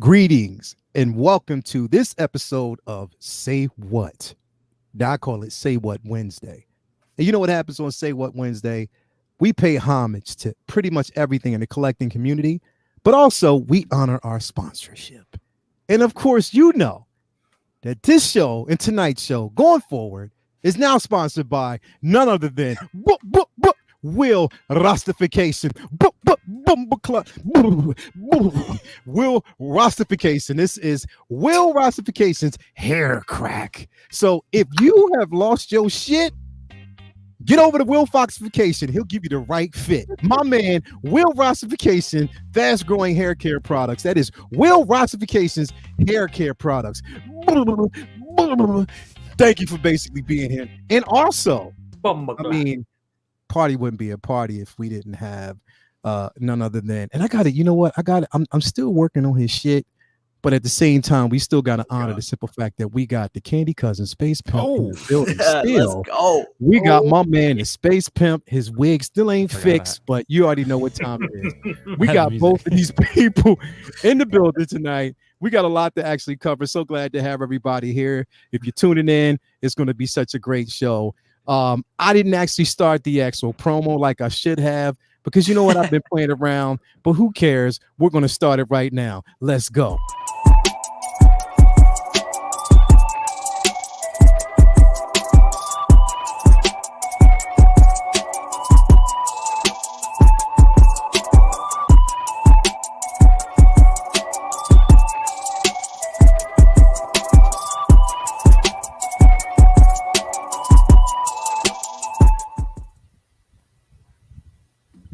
Greetings and welcome to this episode of Say What. Now I call it Say What Wednesday. And you know what happens on Say What Wednesday? We pay homage to pretty much everything in the collecting community, but also we honor our sponsorship. And of course, you know that this show and tonight's show going forward is now sponsored by none other than Will Rostification. Will Rostification. This is Will Rostification's hair crack. So if you have lost your shit, get over to Will Foxification. He'll give you the right fit. My man, Will Rostification, fast growing hair care products. That is Will Rostification's hair care products. Thank you for basically being here. And also, I mean, party wouldn't be a party if we didn't have none other than, and I got it. You know what? I got it. I'm still working on his shit, but at the same time, we still got to honor the simple fact that we got the Candy Cousin Space Pimp in the building. Still, let's go. We got my man, the Space Pimp. His wig still ain't fixed, but you already know what time it is. We got both of these people in the building tonight. We got a lot to actually cover. So glad to have everybody here. If you're tuning in, it's going to be such a great show. I didn't actually start the actual promo like I should have, because you know what, I've been playing around, but who cares? We're going to start it right now. Let's go.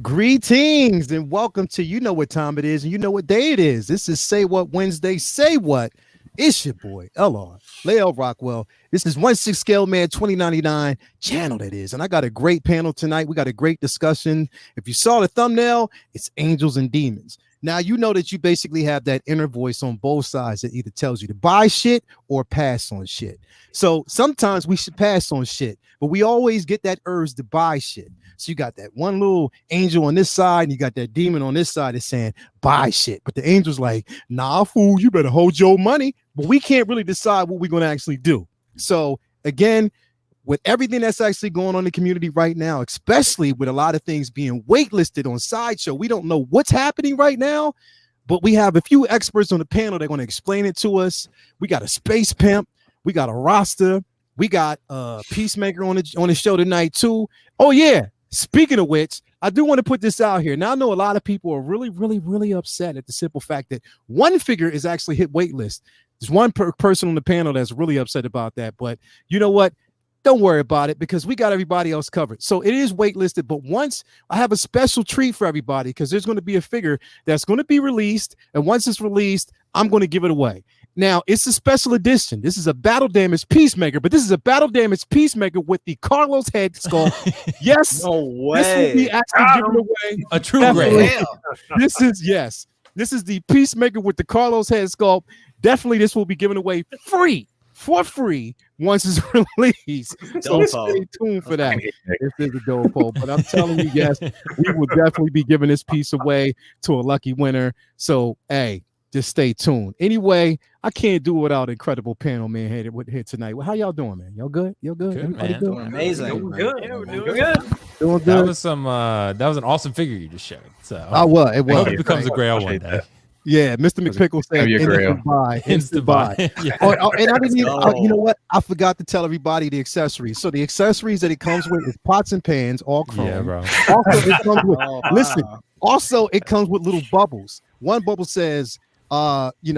Greetings and welcome to, you know what time it is and you know what day it is. This is Say What Wednesday. Say what? It's your boy LR Lael Rockwell. This is 1/6 Scale Man 2099 channel, that is. And I got a great panel tonight. We got a great discussion. If you saw the thumbnail, it's angels and demons. Now, you know that you basically have that inner voice on both sides that either tells you to buy shit or pass on shit. So sometimes we should pass on shit, but we always get that urge to buy shit. So you got that one little angel on this side and you got that demon on this side that's saying buy shit. But the angel's like, nah, fool, you better hold your money. But we can't really decide what we're going to actually do. So again, with everything that's actually going on in the community right now, especially with a lot of things being waitlisted on Sideshow, we don't know what's happening right now, but we have a few experts on the panel that are going to explain it to us. We got a Space Pimp, we got a roster, we got a Peacemaker on the show tonight too. Oh yeah, speaking of which, I do want to put this out here. Now I know a lot of people are really upset at the simple fact that one figure is actually hit waitlist. There's one person on the panel that's really upset about that, but you know what? Don't worry about it because we got everybody else covered. So it is waitlisted, but once I have a special treat for everybody because there's going to be a figure that's going to be released, and once it's released, I'm going to give it away. Now, it's a special edition. This is a battle damaged Peacemaker, but this is a battle damaged Peacemaker with the Carlos head sculpt. Yes, no way. This will be actually given away. A true grade. This is the Peacemaker with the Carlos head sculpt. Definitely, this will be given away for free once it's released. So stay tuned for that. This is a dope poll, but I'm telling you, yes, we will definitely be giving this piece away to a lucky winner. So, hey, just stay tuned. Anyway, I can't do without an incredible panel, man, here tonight. Well, how y'all doing, man? Y'all good? Y'all good? Good, man. Doing amazing. Doing good. Yeah, we're doing good. Doing good. That was an awesome figure you just showed. So It I was. hope it becomes a grail one day. Yeah, Mr. McPickle said instant buy. Yeah. And I didn't even, you know what? I forgot to tell everybody the accessories. So the accessories that it comes with is pots and pans, all chrome. Yeah, bro. Also, it comes with, listen, also it comes with little bubbles. One bubble says, Marvel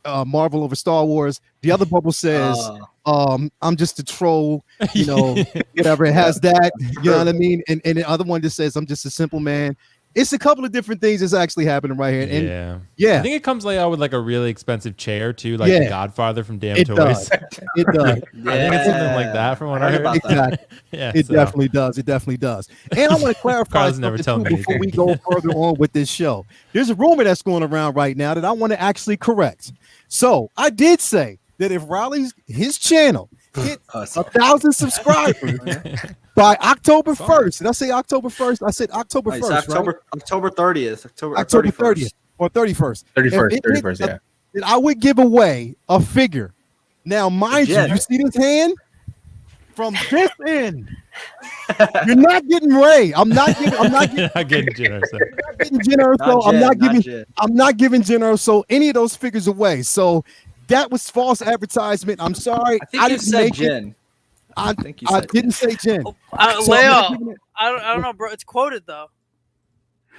over Star Wars. The other bubble says, I'm just a troll, whatever. It has that, you know what I mean? And the other one just says, I'm just a simple man. It's a couple of different things that's actually happening right here. And yeah. I think it comes laid out with like a really expensive chair too, like the Godfather from Damn Toys. It does. I think it's something like that from what I heard. Exactly. It definitely does. It definitely does. And I want to clarify something too before we go further on with this show. There's a rumor that's going around right now that I want to actually correct. So I did say that if his channel hit 1,000 subscribers by October 1st. Did I say October 1st? I said October 1st. October 30th. October 30th. or 31st. 31st, yeah. Then I would give away a figure. Now, mind you, you see this hand? From this end, you're not getting Ray. I'm not getting Jenner. I'm not giving Jenner so any of those figures away. So that was false advertisement. I'm sorry. I didn't say Jen. I didn't say Jen. Leo, I don't know, bro. It's quoted though.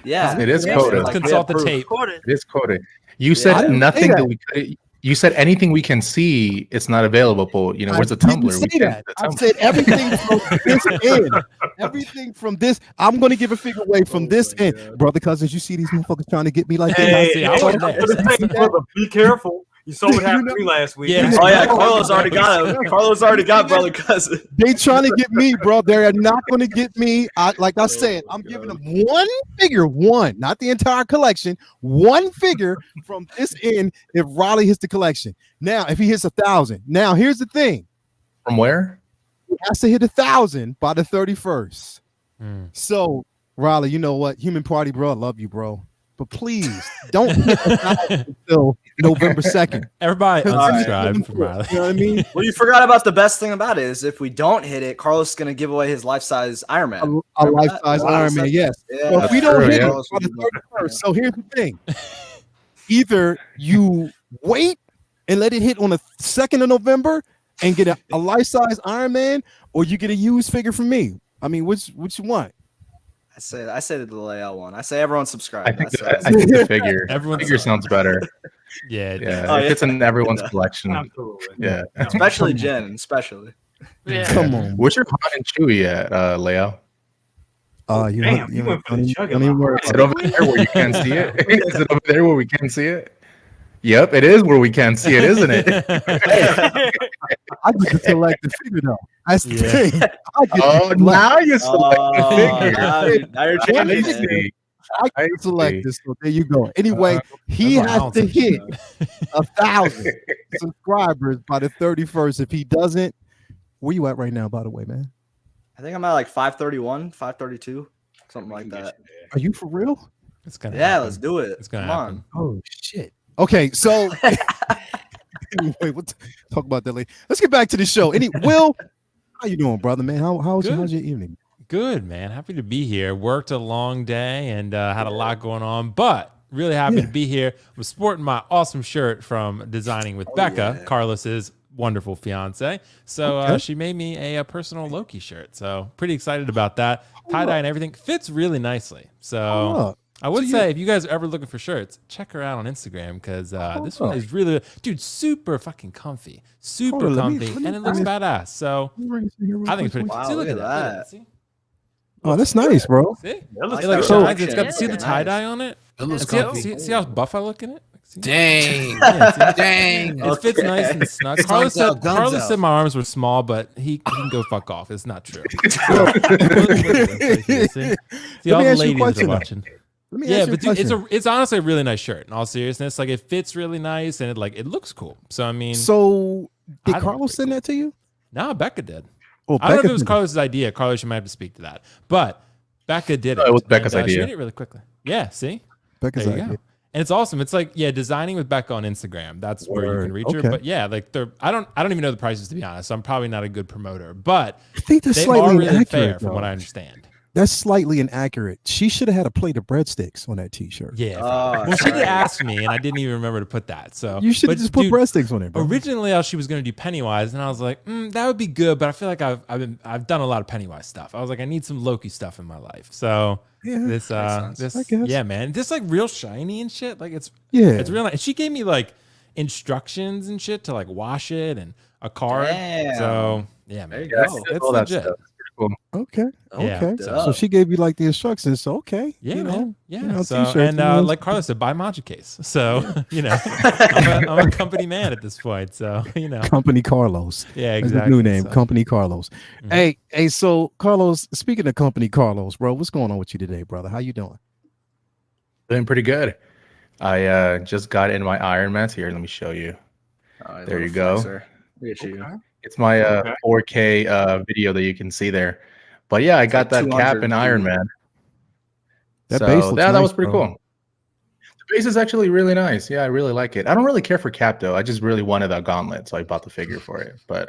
Yeah, it is quoted. Let's consult the tape. It is quoted. You said nothing that we could. You said anything we can see, it's not available. But where's the Tumblr? I said everything from this end. Everything from this. I'm going to give a figure away from this end, brother cousins. You see these motherfuckers trying to get me like that? Be careful. You saw what happened to me last week. Yeah. Oh yeah, Carlos already got him. Carlos already got brother cousin. They trying to get me, bro. They're not going to get me. Like I said, I'm giving them one figure, not the entire collection. One figure from this end if Raleigh hits the collection. Now, if he hits 1,000. Now, here's the thing. From where? He has to hit 1,000 by the 31st. So, Raleigh, you know what? Human Party, bro. I love you, bro. But please don't hit until November 2nd. Everybody unsubscribe from Riley. You know what I mean? Well, you forgot about the best thing about it is if we don't hit it, Carlos is going to give away his life-size Iron Man. A life-size Iron Man, yes. Yeah, so if we don't hit it by the 31st, so here's the thing. Either you wait and let it hit on the 2nd of November and get a life-size Iron Man, or you get a used figure from me. I mean, which you want? I say the layout one. I say everyone subscribe. I think the figure. Figure sounds better. Yeah. If it's in everyone's collection. Absolutely. Yeah. Especially Jen, especially. Yeah. Come on. What's your Han and Chewie at, Leo? You went for the jugular. Is it over there where you can't see it? Is it over there where we can't see it? Yep, it is where we can't see it, isn't it? I get to select the figure though. That's the thing. Now you select the figure. Now you're changing. I can select this. So there you go. Anyway, he has to hit 1,000 subscribers by the 31st. If he doesn't, where you at right now, by the way, man? I think I'm at like 531, 532, something like that. Are you for real? It's gonna Yeah, happen. let's do it. It's gonna Come happen. on. Oh shit. Okay, so anyway, we'll talk about that later. Let's get back to the show. Will, how you doing, brother, man? How's your evening? Good, man. Happy to be here. Worked a long day and had a lot going on, but really happy to be here. Was sporting my awesome shirt from Designing with Becca, Carlos's wonderful fiance. So she made me a personal Loki shirt. So pretty excited about that. Tie-dye and everything fits really nicely. So I would say if you guys are ever looking for shirts, check her out on Instagram because this one is really, dude, super fucking comfy. Super comfy. And it looks badass. So I think it's pretty Wow, see, look at that. that. See? Oh, that's nice, bro. See? That It looks like nice. shines. It's got see the tie-dye on it? It looks And comfy. see how buff I look in it? See? Dang. Yeah, see? Dang. It fits nice and snug. It's Carlos guns out. said my arms were small, but he can go fuck off. It's not true. See Let all me the ask you a ladies question, are watching. Let me Yeah, ask you but dude, question. it's honestly a really nice shirt. In all seriousness, like it fits really nice and it looks cool. So I mean, So I did think Carlos it's send pretty that to you? no, Becca did. Oh, I don't know if Becca it was did. Carlos's idea. Carlos, you might have to speak to that. But Becca did it. No, it was Becca's and, She idea. did it really quickly. Yeah, see? Becca's There you idea. go. And it's awesome. It's like, Designing with Becca on Instagram. That's where you can reach her. Okay. But yeah, like I don't even know the prices, to be honest. So I'm probably not a good promoter. But I think that's they are slightly really inaccurate, fair from though. what I understand. That's slightly inaccurate. She should have had a plate of breadsticks on that T-shirt. Yeah. Oh, well, she did ask me, and I didn't even remember to put that. So You should have but just put dude, breadsticks on it, bro. Originally, she was going to do Pennywise, and I was like, that would be good, but I feel like I've done a lot of Pennywise stuff. I was like, I need some Loki stuff in my life. So this I guess. yeah, man, just like real shiny and shit. Like it's real nice. And she gave me like instructions and shit to like wash it and a card. Damn. So yeah, man, There you go. it's All that legit. stuff. Cool. Okay. Yeah. Okay. Yeah. So she gave you like the instructions. So okay. Yeah, you know, man. Yeah. you know, So t-shirts, and you know. like Carlos said, buy Magic Case. So I'm a company man at this point. So Company Carlos. yeah, That's exactly. his new name, So, Company Carlos. Hey, so Carlos, speaking of Company Carlos, bro, what's going on with you today, brother? How you doing? Doing pretty good. I just got in my Iron Man. Here, let me show you. There you go. Look at you. It's my 4K video that you can see there. But yeah, I got like that cap in 200. Iron Man. That So base looks that nice, was pretty bro. cool. base is actually really nice. Yeah, I really like it. I don't really care for Cap though. I just really wanted that gauntlet, so I bought the figure for it. But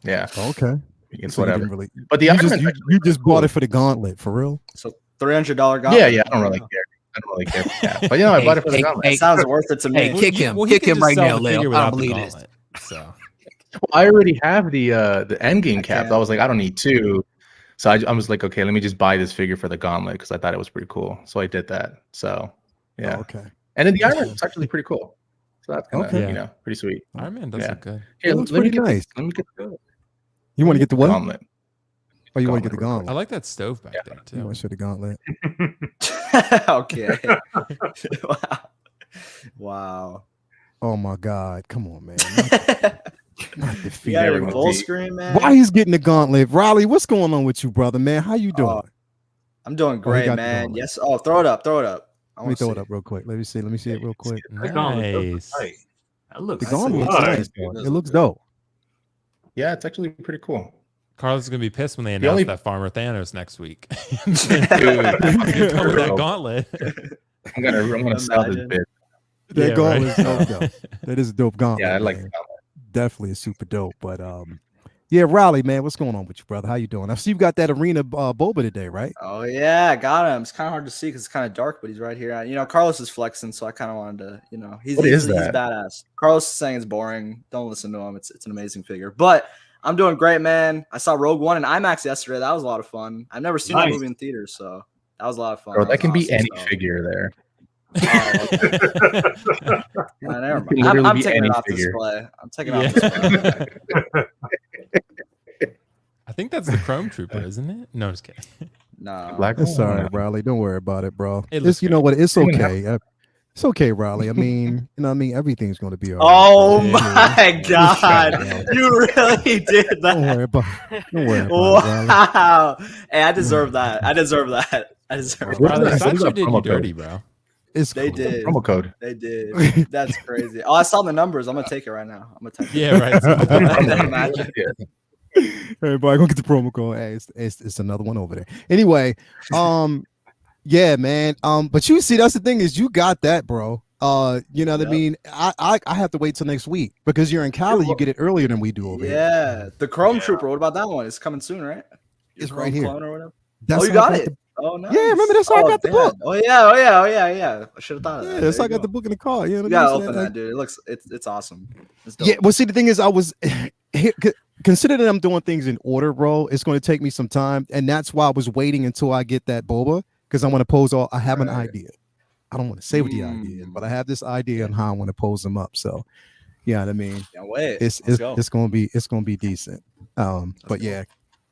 yeah, Okay. it's So you whatever. didn't really, But the you Iron just Man's you, actually you pretty just bought cool. it for the gauntlet, for real? So $300 gauntlet. Yeah, I don't really care. I don't really care for Cap. But I bought it for the gauntlet. It sounds worth it to me. Hey, kick him. Well, he Kick could him just right sell now, the Leo. figure I don't without the believe this. gauntlet. So Well, I already have the endgame cap. can't. I was like, I don't need two. So I was like, okay, let me just buy this figure for the gauntlet because I thought it was pretty cool. So I did that. So yeah. Oh, okay. And then the Iron Man is actually pretty cool. So that's kind of Okay. pretty sweet. Iron Man does Yeah. look good. Here, It looks let me pretty get nice. let me get the You want to get the what? gauntlet. Oh, you want to get the Gauntlet. I gauntlet? like that stove back there You too. want to show the gauntlet? Okay. Wow. Wow. Oh my God! Come on, man. Not You defeat got everyone. your full screen, man. Why he's getting the gauntlet? Riley, what's going on with you, brother, man? How you doing? I'm doing Oh, he great, got the man. gauntlet. Yes. Oh, throw it up. Throw it up. I Let me wanna throw it see up real quick. Let me see it real quick. That gauntlet does look Nice. nice. That looks The gauntlet looks nice. nice. Though. It looks dope. Yeah, it's actually pretty cool. Carlos is gonna be pissed when they The announce only- that Farmer Thanos next week. Dude, You come with that gauntlet. I'm gonna sell this Imagine. bit. That Yeah, gauntlet right. is dope, though. That is a dope gauntlet. Yeah, I like man. the gauntlet. Definitely is super dope. But yeah, Riley, man, what's going on with you, brother? How you doing? I see you got that arena boba today, right? Oh yeah, I got him. It's kind of hard to see because it's kind of dark, but he's right here. You know, Carlos is flexing, so I kind of wanted to, he's What he's, is he's that? badass. Carlos is saying it's boring. Don't listen to him. It's an amazing figure. But I'm doing great, man. I saw Rogue One in IMAX yesterday. That was a lot of fun. I've never seen that Nice. movie in theaters, so that was a lot of fun. Bro, that can be was any awesome, so- figure there. Oh, okay. Yeah, never It can mind. literally I'm be taking any it off figure. display. I'm taking Yeah. it off display. I think that's the Chrome Trooper, isn't it? No, just kidding. No. Black It's Hole? all right, Riley. Don't worry about it, bro. It looks It's, you know what? It's Even okay. It's okay, Riley. I mean, everything's going to be all Oh right. my God! You really did Don't that. worry about it. Don't worry about it, Riley. Wow! Hey, I deserve that. I deserve that. I deserve What Riley, is that. that? Satcher did you Promo code. dirty, bro. It's They cool. did. Promo code. They did. That's crazy. Oh, I saw the numbers. I'm gonna take it right now. I'm gonna take it. Yeah, right. Imagine. Everybody go get the promo code. Hey, it's another one over there. Anyway, yeah, man. But you see, that's the thing is you got that, bro. You know what I Yep. mean? I have to wait till next week because you're in Cali. You get it earlier than we do over here. Yeah, the Chrome Trooper. What about that one? It's coming soon, right? Your It's Chrome right here. clone or whatever. That's Oh, you how I got it. the- Oh, nice. Yeah, remember that's how I got the damn. book. Oh yeah. I should have thought of Yeah, that. that's There how I you got the go. book in the car. You know You what gotta I'm open saying? that, dude. It looks it's awesome. It's dope. Yeah, well, see, the thing is, I was consider that I'm doing things in order, bro. It's going to take me some time, and that's why I was waiting until I get that boba because I want to pose all. I have an Right. idea. I don't want to say what the idea is, Mm. but I have this idea on how I want to pose them up. So, yeah, what I mean, Can't wait. it's Let's go. gonna be decent. But yeah,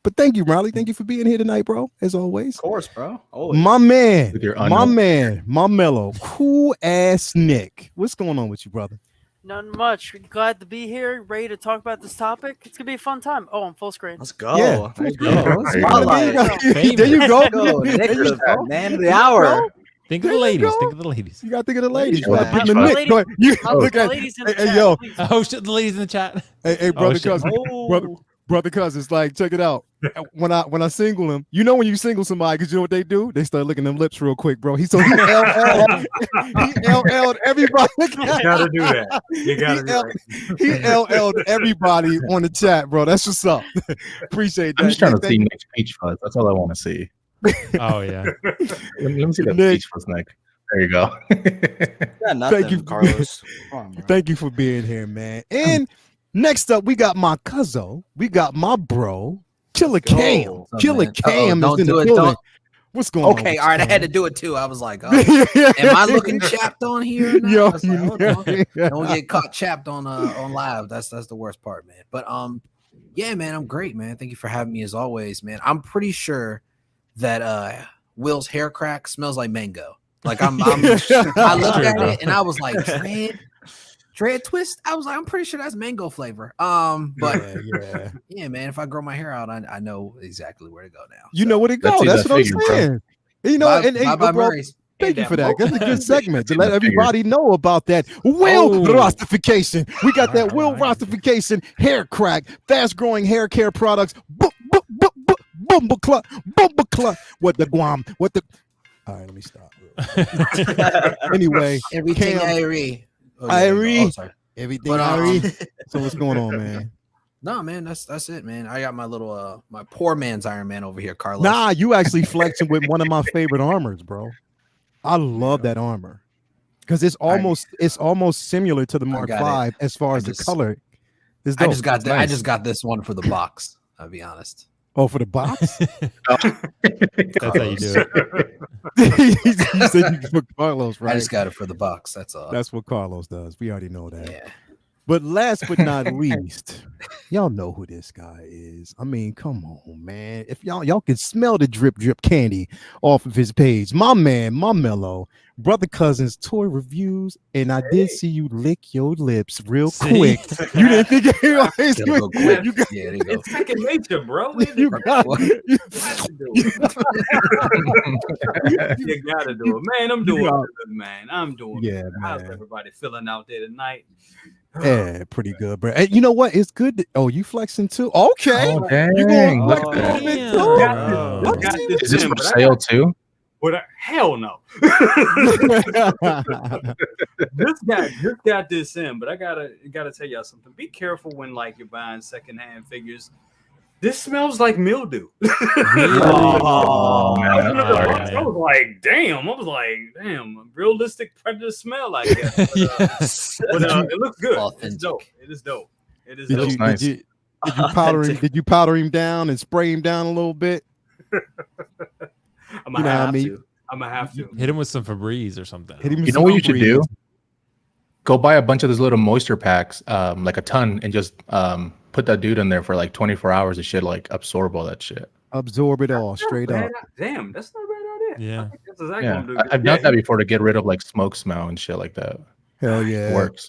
but thank you, Riley. Thank you for being here tonight, bro. As always, Of course, bro. Always. my man, With your my unknown- man, my mellow, cool ass Nick. What's going on with you, brother? Nothing much. Glad to be here, ready to talk about this topic. It's gonna be a fun time. Oh, I'm full screen. Let's go. Yeah. There you go. Yeah. There you go. Spotlight. There you go. Go. Nick There you the go. man of the hour. Think of There the you ladies. go. Think of the ladies. You got to think of the ladies. Yeah. You gotta give them Watch the the Nick. Go ahead. You I'll look put at ladies in the hey, chat, yo. please. Oh shit, the ladies in the chat. Hey, brother, shit. cousin, brother, cousins. Like, check it out. When I single him, you know when you single somebody, because you know what they do? They start licking them lips real quick, bro. He LL'd everybody. You gotta do that. You gotta do that. He LL'd everybody on the chat, bro. That's what's up. Appreciate that. I'm just trying to Nick, see Nick's peach fuzz. That's all I want to see. Oh yeah. Let me see that Nick. peach fuzz, Nick. There you go. Yeah, nothing, Thank you. Carlos. Come on, bro. Thank you for being here, man. And next up, we got my cousin. We got my bro, Killer Let's go. Cam. What's up, Killer man? Cam Don't is in do the it, building. don't- What's going on? Okay, all right. I had to do it too. I was like, oh, to. am I looking chapped on here? Now? Yo, I was like, hold on. yeah. Don't get caught chapped on live. That's the worst part, man. But yeah, man, I'm great, man. Thank you for having me as always, man. I'm pretty sure that Will's hair crack smells like mango. Like I looked at it and I was like, dread twist. I was like, I'm pretty sure that's mango flavor. But yeah, man, if I grow my hair out, I know exactly where to go now. You know where to Let's go. see That's that what I'm figure, bro. saying. You know, Bye, and hey, bye, bro, Murray's. thank you for that. That's a good segment to See let that figure. everybody know about that. Will Oh. rostification. We got that Will All right. rostification hair crack, fast growing hair care products. Bumble club. What the Guam? What the All right, let me stop. Anyway, Everything Cam, Irie. Irie. Sorry. everything. But, Irie. So what's going on, man? No, man, that's it, man. I got my little my poor man's Iron Man over here, Carlos. Nah, you actually flexing with one of my favorite armors, bro. I love that armor because it's almost similar to the Mark got V as far as the color. It's I dope. just got It's nice. I just got this one for the box. I'll be honest. Oh, for the box? That's how you do it. You said you for Carlos, right? I just got it for the box. That's all. That's what Carlos does. We already know that. Yeah. But last but not least, y'all know who this guy is. I mean, come on, man. If y'all can smell the drip candy off of his page, my man, my mellow brother cousins toy reviews, and I did see you lick your lips real quick. You didn't think it was Gotta go quick. you got, Yeah, there you go. It's second nature, bro. you got, What? you- You gotta do it, man. I'm doing good, man. I'm doing Yeah, good. How's man. everybody feeling out there tonight? yeah, pretty good, bro. And you know what? It's good. Oh, you flexing too? Okay. Oh, dang. You going Look flex at a that. little bit Damn. too? I got this Is this in, for but I sale got- too? but hell no. This guy got this in, but I gotta tell y'all something. Be careful when like you're buying secondhand figures. This smells like mildew. Oh, man. I was like, damn, realistic predator smell, I guess. But, it looks good. It's Authentic. dope. It is dope. It is Did dope. you, nice. did you powder him down and spray him down a little bit? I'm You gonna know what I have mean? to. I'm gonna have to. Hit him with some Febreze or something. Hit him with You know some what you should do? Febreze. Go buy a bunch of those little moisture packs, like a ton, and just put that dude in there for like 24 hours. It should like absorb all that shit. Absorb it all straight up. Damn, that's not a bad idea. Yeah. I think that's exactly Yeah, what I'm doing. I've done that before to get rid of like smoke smell and shit like that. Hell It yeah. works.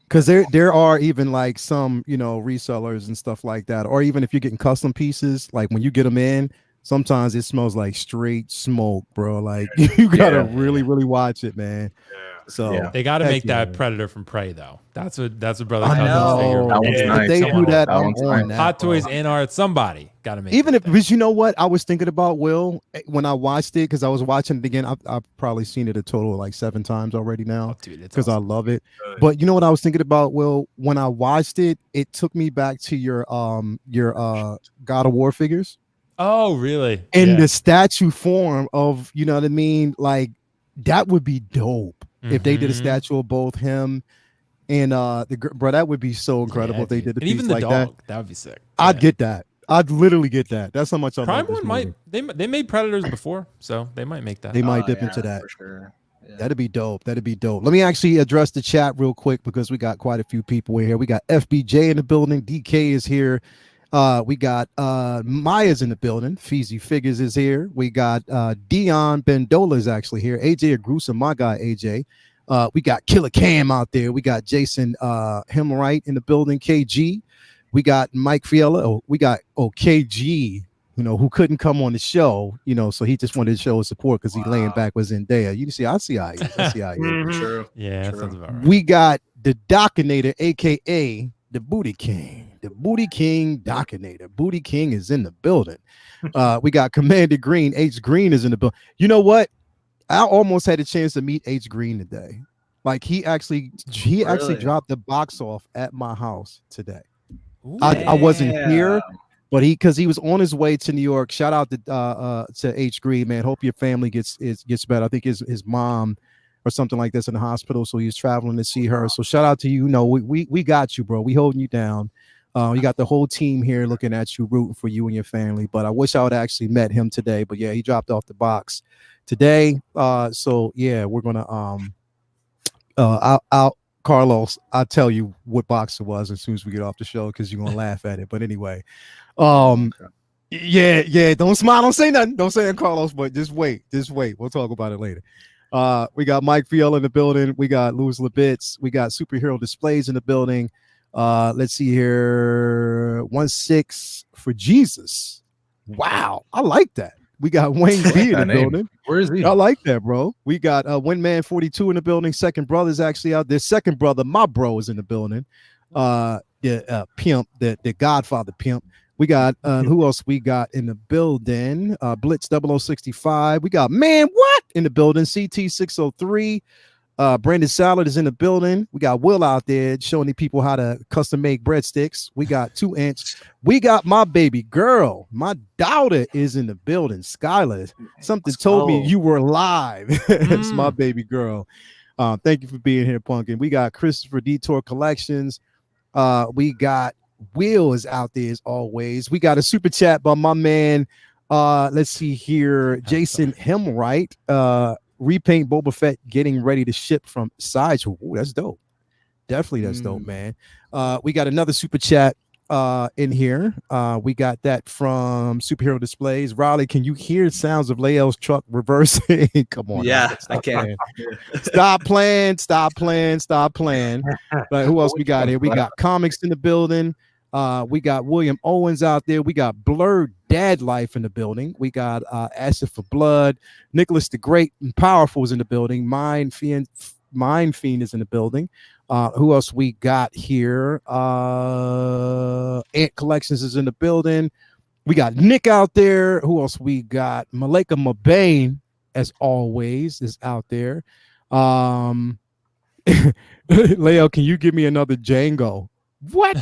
Because there are even like some, resellers and stuff like that. Or even if you're getting custom pieces, like when you get them in, sometimes it smells like straight smoke, bro. Like you gotta really, really watch it, man. So Yeah. They got to heck make that yeah. Predator from Prey though. That's what Brother I Cousins figure. know. That one's If nice. they Come do on. that, That I'm one's on nice. that. Hot bro. Toys and art. Somebody got to make. Even it. because you know what I was thinking about, Will, when I watched it, because I was watching it again. I've probably seen it a total of like 7 times already now Oh, dude, it's because awesome. I love it. Good. But you know what I was thinking about, Will, when I watched it, it took me back to your God of War figures Oh, really? in Yeah. the statue form of, you know what I mean? Like that would be dope if they did a Mhm. statue of both him and bro. That would be so incredible Yeah, if they dude. did a and piece even the like dog. that. That would be sick. I'd Yeah. get that. I'd literally get that. That's how much I Prime love this One movie. might they made Predators before, so they might make that. They might Oh, dip yeah, into that. for sure. Yeah. That'd be dope. That'd be dope. Let me actually address the chat real quick because we got quite a few people in here. We got FBJ in the building. DK is here. We got Maya's in the building. Feezy Figures is here. We got Dion Bendola is actually here. AJ Agrusa, my guy AJ. We got Killer Cam out there. We got Jason Himwright in the building. KG. We got Mike Fiella. Oh, we got KG. Who couldn't come on the show, so he just wanted to show his support because he laying Wow. back with Zendaya. You see, I see how he is. I see how he is. Mhm. True. Yeah, that True. sounds about right. We got the Dockinator, aka the Booty King. The Booty King Dockinator. Booty King is in the building. We got Commander Green. H Green is in the building. You know what? I almost had a chance to meet H Green today. Like he actually Really? dropped the box off at my house today. Ooh. I wasn't here, Damn. but because he was on his way to New York. Shout out to H Green, man. Hope your family gets better. I think his mom or something like this in the hospital, so he's traveling to see her. So shout out to you. We got you, bro. We holding you down. You got the whole team here looking at you, rooting for you and your family. But I wish I would actually met him today. But yeah, he dropped off the box today. So yeah, we're gonna I'll Carlos, I'll tell you what box it was as soon as we get off the show because you're gonna laugh at it. But anyway, yeah, don't smile, don't say nothing, don't say it, Carlos. But just wait, we'll talk about it later. We got Mike Fiel in the building. We got Louis Labitz. We got Superhero Displays in the building. Let's see here. 1-6 for Jesus. Wow, I like that. We got Wayne B in the building. Where is he? I like that, bro. We got Windman 42 in the building. Second brother's actually out there. Second brother, my bro, is in the building. The pimp, the Godfather pimp. We got who else we got in the building? Blitz 0065. We got Man What in the building. CT 603. Brandon Salad is in the building. We got Will out there showing the people how to custom make breadsticks. We got 2 Inch. We got my baby girl. My daughter is in the building. Skylar. Something told me you were live. It's my baby girl. Thank you for being here, Pumpkin. We got Christopher Detour Collections. We got Will is out there as always. We got a super chat by my man. Let's see here. Jason Hemwright. Repaint Boba Fett getting ready to ship from Sideshow. Ooh, that's dope. Definitely that's dope, man. We got another super chat in here. We got that from Superhero Displays. Riley, can you hear sounds of Lael's truck reversing? Come on. Yeah, I can. Stop playing. But who else we got here? We got Comics in the building. We got William Owens out there. We got Blurred Dad Life in the building. We got Acid for Blood. Nicholas the Great and Powerful is in the building. Mind Fiend is in the building. Who else we got here? Ant Collections is in the building. We got Nick out there. Who else we got? Malika Mabane, as always, is out there. Leo, can you give me another Django? What?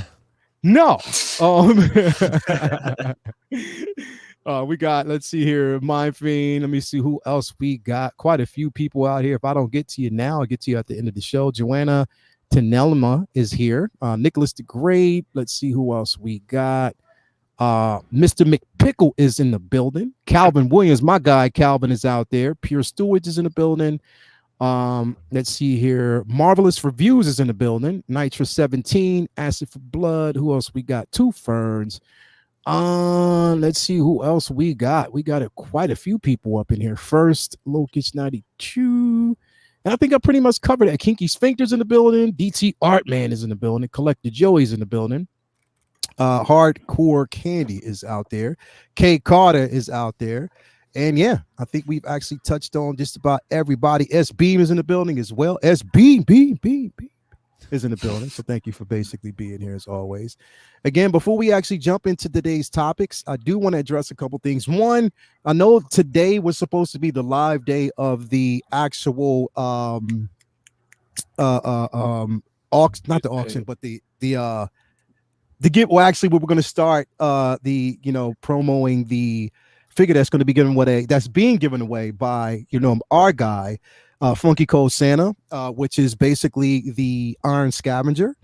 No. We got, let's see here, Mind Fiend. Let me see who else we got. Quite a few people out here. If I don't get to you now, I'll get to you at the end of the show. Joanna Tenelma is here. Nicholas the Great. Let's see who else we got. Mr. McPickle is in the building. Calvin Williams, my guy Calvin, is out there. Pure Stewards is in the building. Let's see here. Marvelous Reviews is in the building. Nitro 17, Acid for Blood. Who else we got? Two Ferns. Let's see who else we got. We got quite a few people up in here. First, Locust 92. And I think I pretty much covered it. Kinky Sphincter's in the building. DT Artman is in the building. Collector Joey's in the building. Hardcore Candy is out there. K Carter is out there. And yeah, I think we've actually touched on just about everybody. S Beam is in the building as well. S Beam is in the building. So thank you for basically being here as always. Again, before we actually jump into today's topics, I do want to address a couple things. One, I know today was supposed to be the live day of the actual auction, not the auction, but the give. Well, actually, we're going to start promoting the figure that's going to be given away, that's being given away by our guy Funky Cold Santa, which is basically the Iron Scavenger.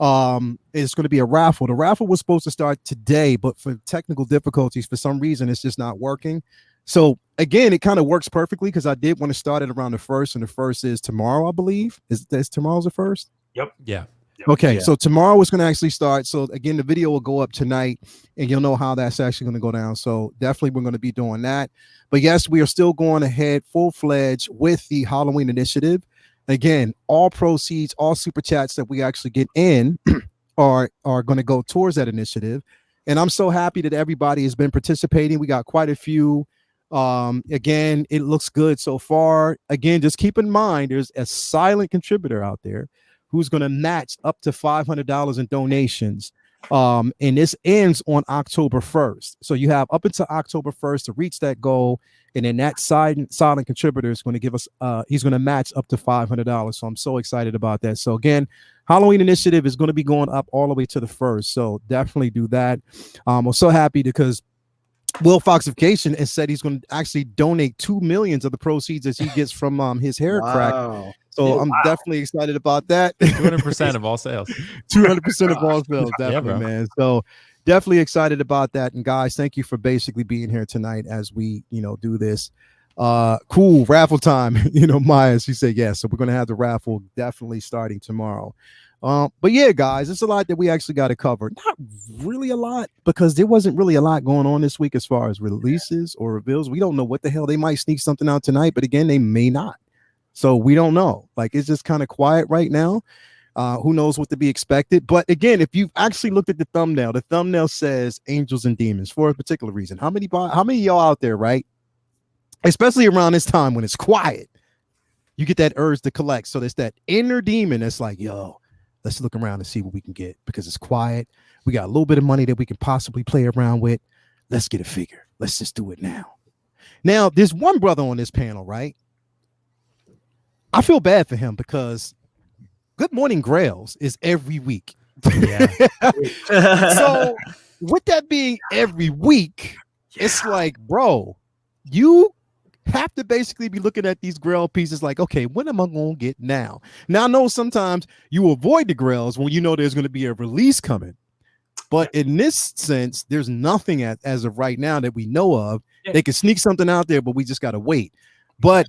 It's going to be a raffle. The raffle was supposed to start today, but for technical difficulties, for some reason, it's just not working. So again, it kind of works perfectly because I did want to start it around the 1st, and the 1st is tomorrow, I believe. Is tomorrow's the 1st? Yep. Yeah. Okay, so tomorrow is going to actually start. So again, the video will go up tonight, and you'll know how that's actually going to go down. So definitely, we're going to be doing that. But yes, we are still going ahead full-fledged with the Halloween initiative. Again, all proceeds, all super chats that we actually get in are going to go towards that initiative. And I'm so happy that everybody has been participating. We got quite a few. Again, it looks good so far. Again, just keep in mind, there's a silent contributor out there who's going to match up to $500 in donations. And this ends on October 1st. So you have up until October 1st to reach that goal. And then that silent contributor is going to give us, he's going to match up to $500. So I'm so excited about that. So again, Halloween initiative is going to be going up all the way to the 1st. So definitely do that. I'm so happy because Will Foxification has said he's going to actually donate 2 million of the proceeds as he gets from his hair crack. So I'm definitely excited about that. 200% of all sales. 200% of all sales, definitely, man. So definitely excited about that. And guys, thank you for basically being here tonight as we, do this. Cool raffle time. Maya, she said yes. So we're gonna have the raffle definitely starting tomorrow. But yeah, guys, it's a lot that we actually got to cover. Not really a lot because there wasn't really a lot going on this week as far as releases or reveals. We don't know what the hell. They might sneak something out tonight, but again, they may not. So we don't know. Like, it's just kind of quiet right now. Who knows what to be expected? But again, if you've actually looked at the thumbnail says Angels and Demons for a particular reason. How many of y'all out there, right? Especially around this time when it's quiet, you get that urge to collect. So there's that inner demon that's like, yo, let's look around and see what we can get because it's quiet. We got a little bit of money that we can possibly play around with. Let's get a figure. Let's just do it now. Now, there's one brother on this panel, right? I feel bad for him because Good Morning Grails is every week. Yeah. So with that being every week, it's like, bro, you have to basically be looking at these grail pieces like, okay, when am I going to get now? Now, I know sometimes you avoid the grails when you know there's going to be a release coming. But in this sense, there's nothing as of right now that we know of. Yeah. They can sneak something out there, but we just got to wait. But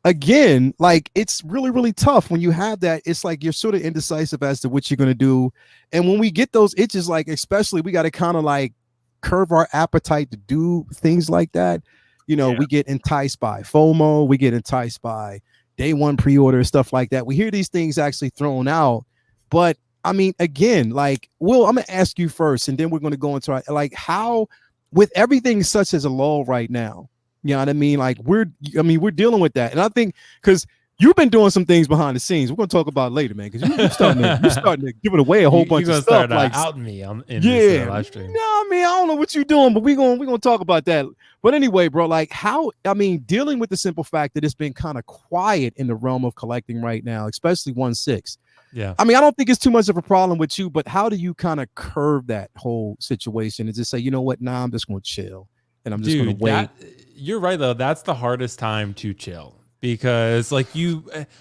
again, like it's really, really tough when you have that. It's like you're sort of indecisive as to what you're going to do. And when we get those itches, like especially we got to kind of like curve our appetite to do things like that. You know, we get enticed by FOMO. We get enticed by day one pre-order, stuff like that. We hear these things actually thrown out. But I mean, again, like, Will, I'm going to ask you first, and then we're going to go into like how, with everything such as a lull right now, you know what I mean? Like we're dealing with that. And I think because you've been doing some things behind the scenes, we're going to talk about it later, man, because you're starting to give it away a whole bunch of stuff. Start, like outing me in this live stream. No, I mean, I don't know what you're doing, but we're gonna talk about that. But anyway, bro, like how, I mean, dealing with the simple fact that it's been kind of quiet in the realm of collecting right now, especially 1/6. Yeah. I mean, I don't think it's too much of a problem with you, but how do you kind of curve that whole situation and just say, you know what, nah, I'm just going to chill and I'm just going to wait. You're right, though. That's the hardest time to chill because like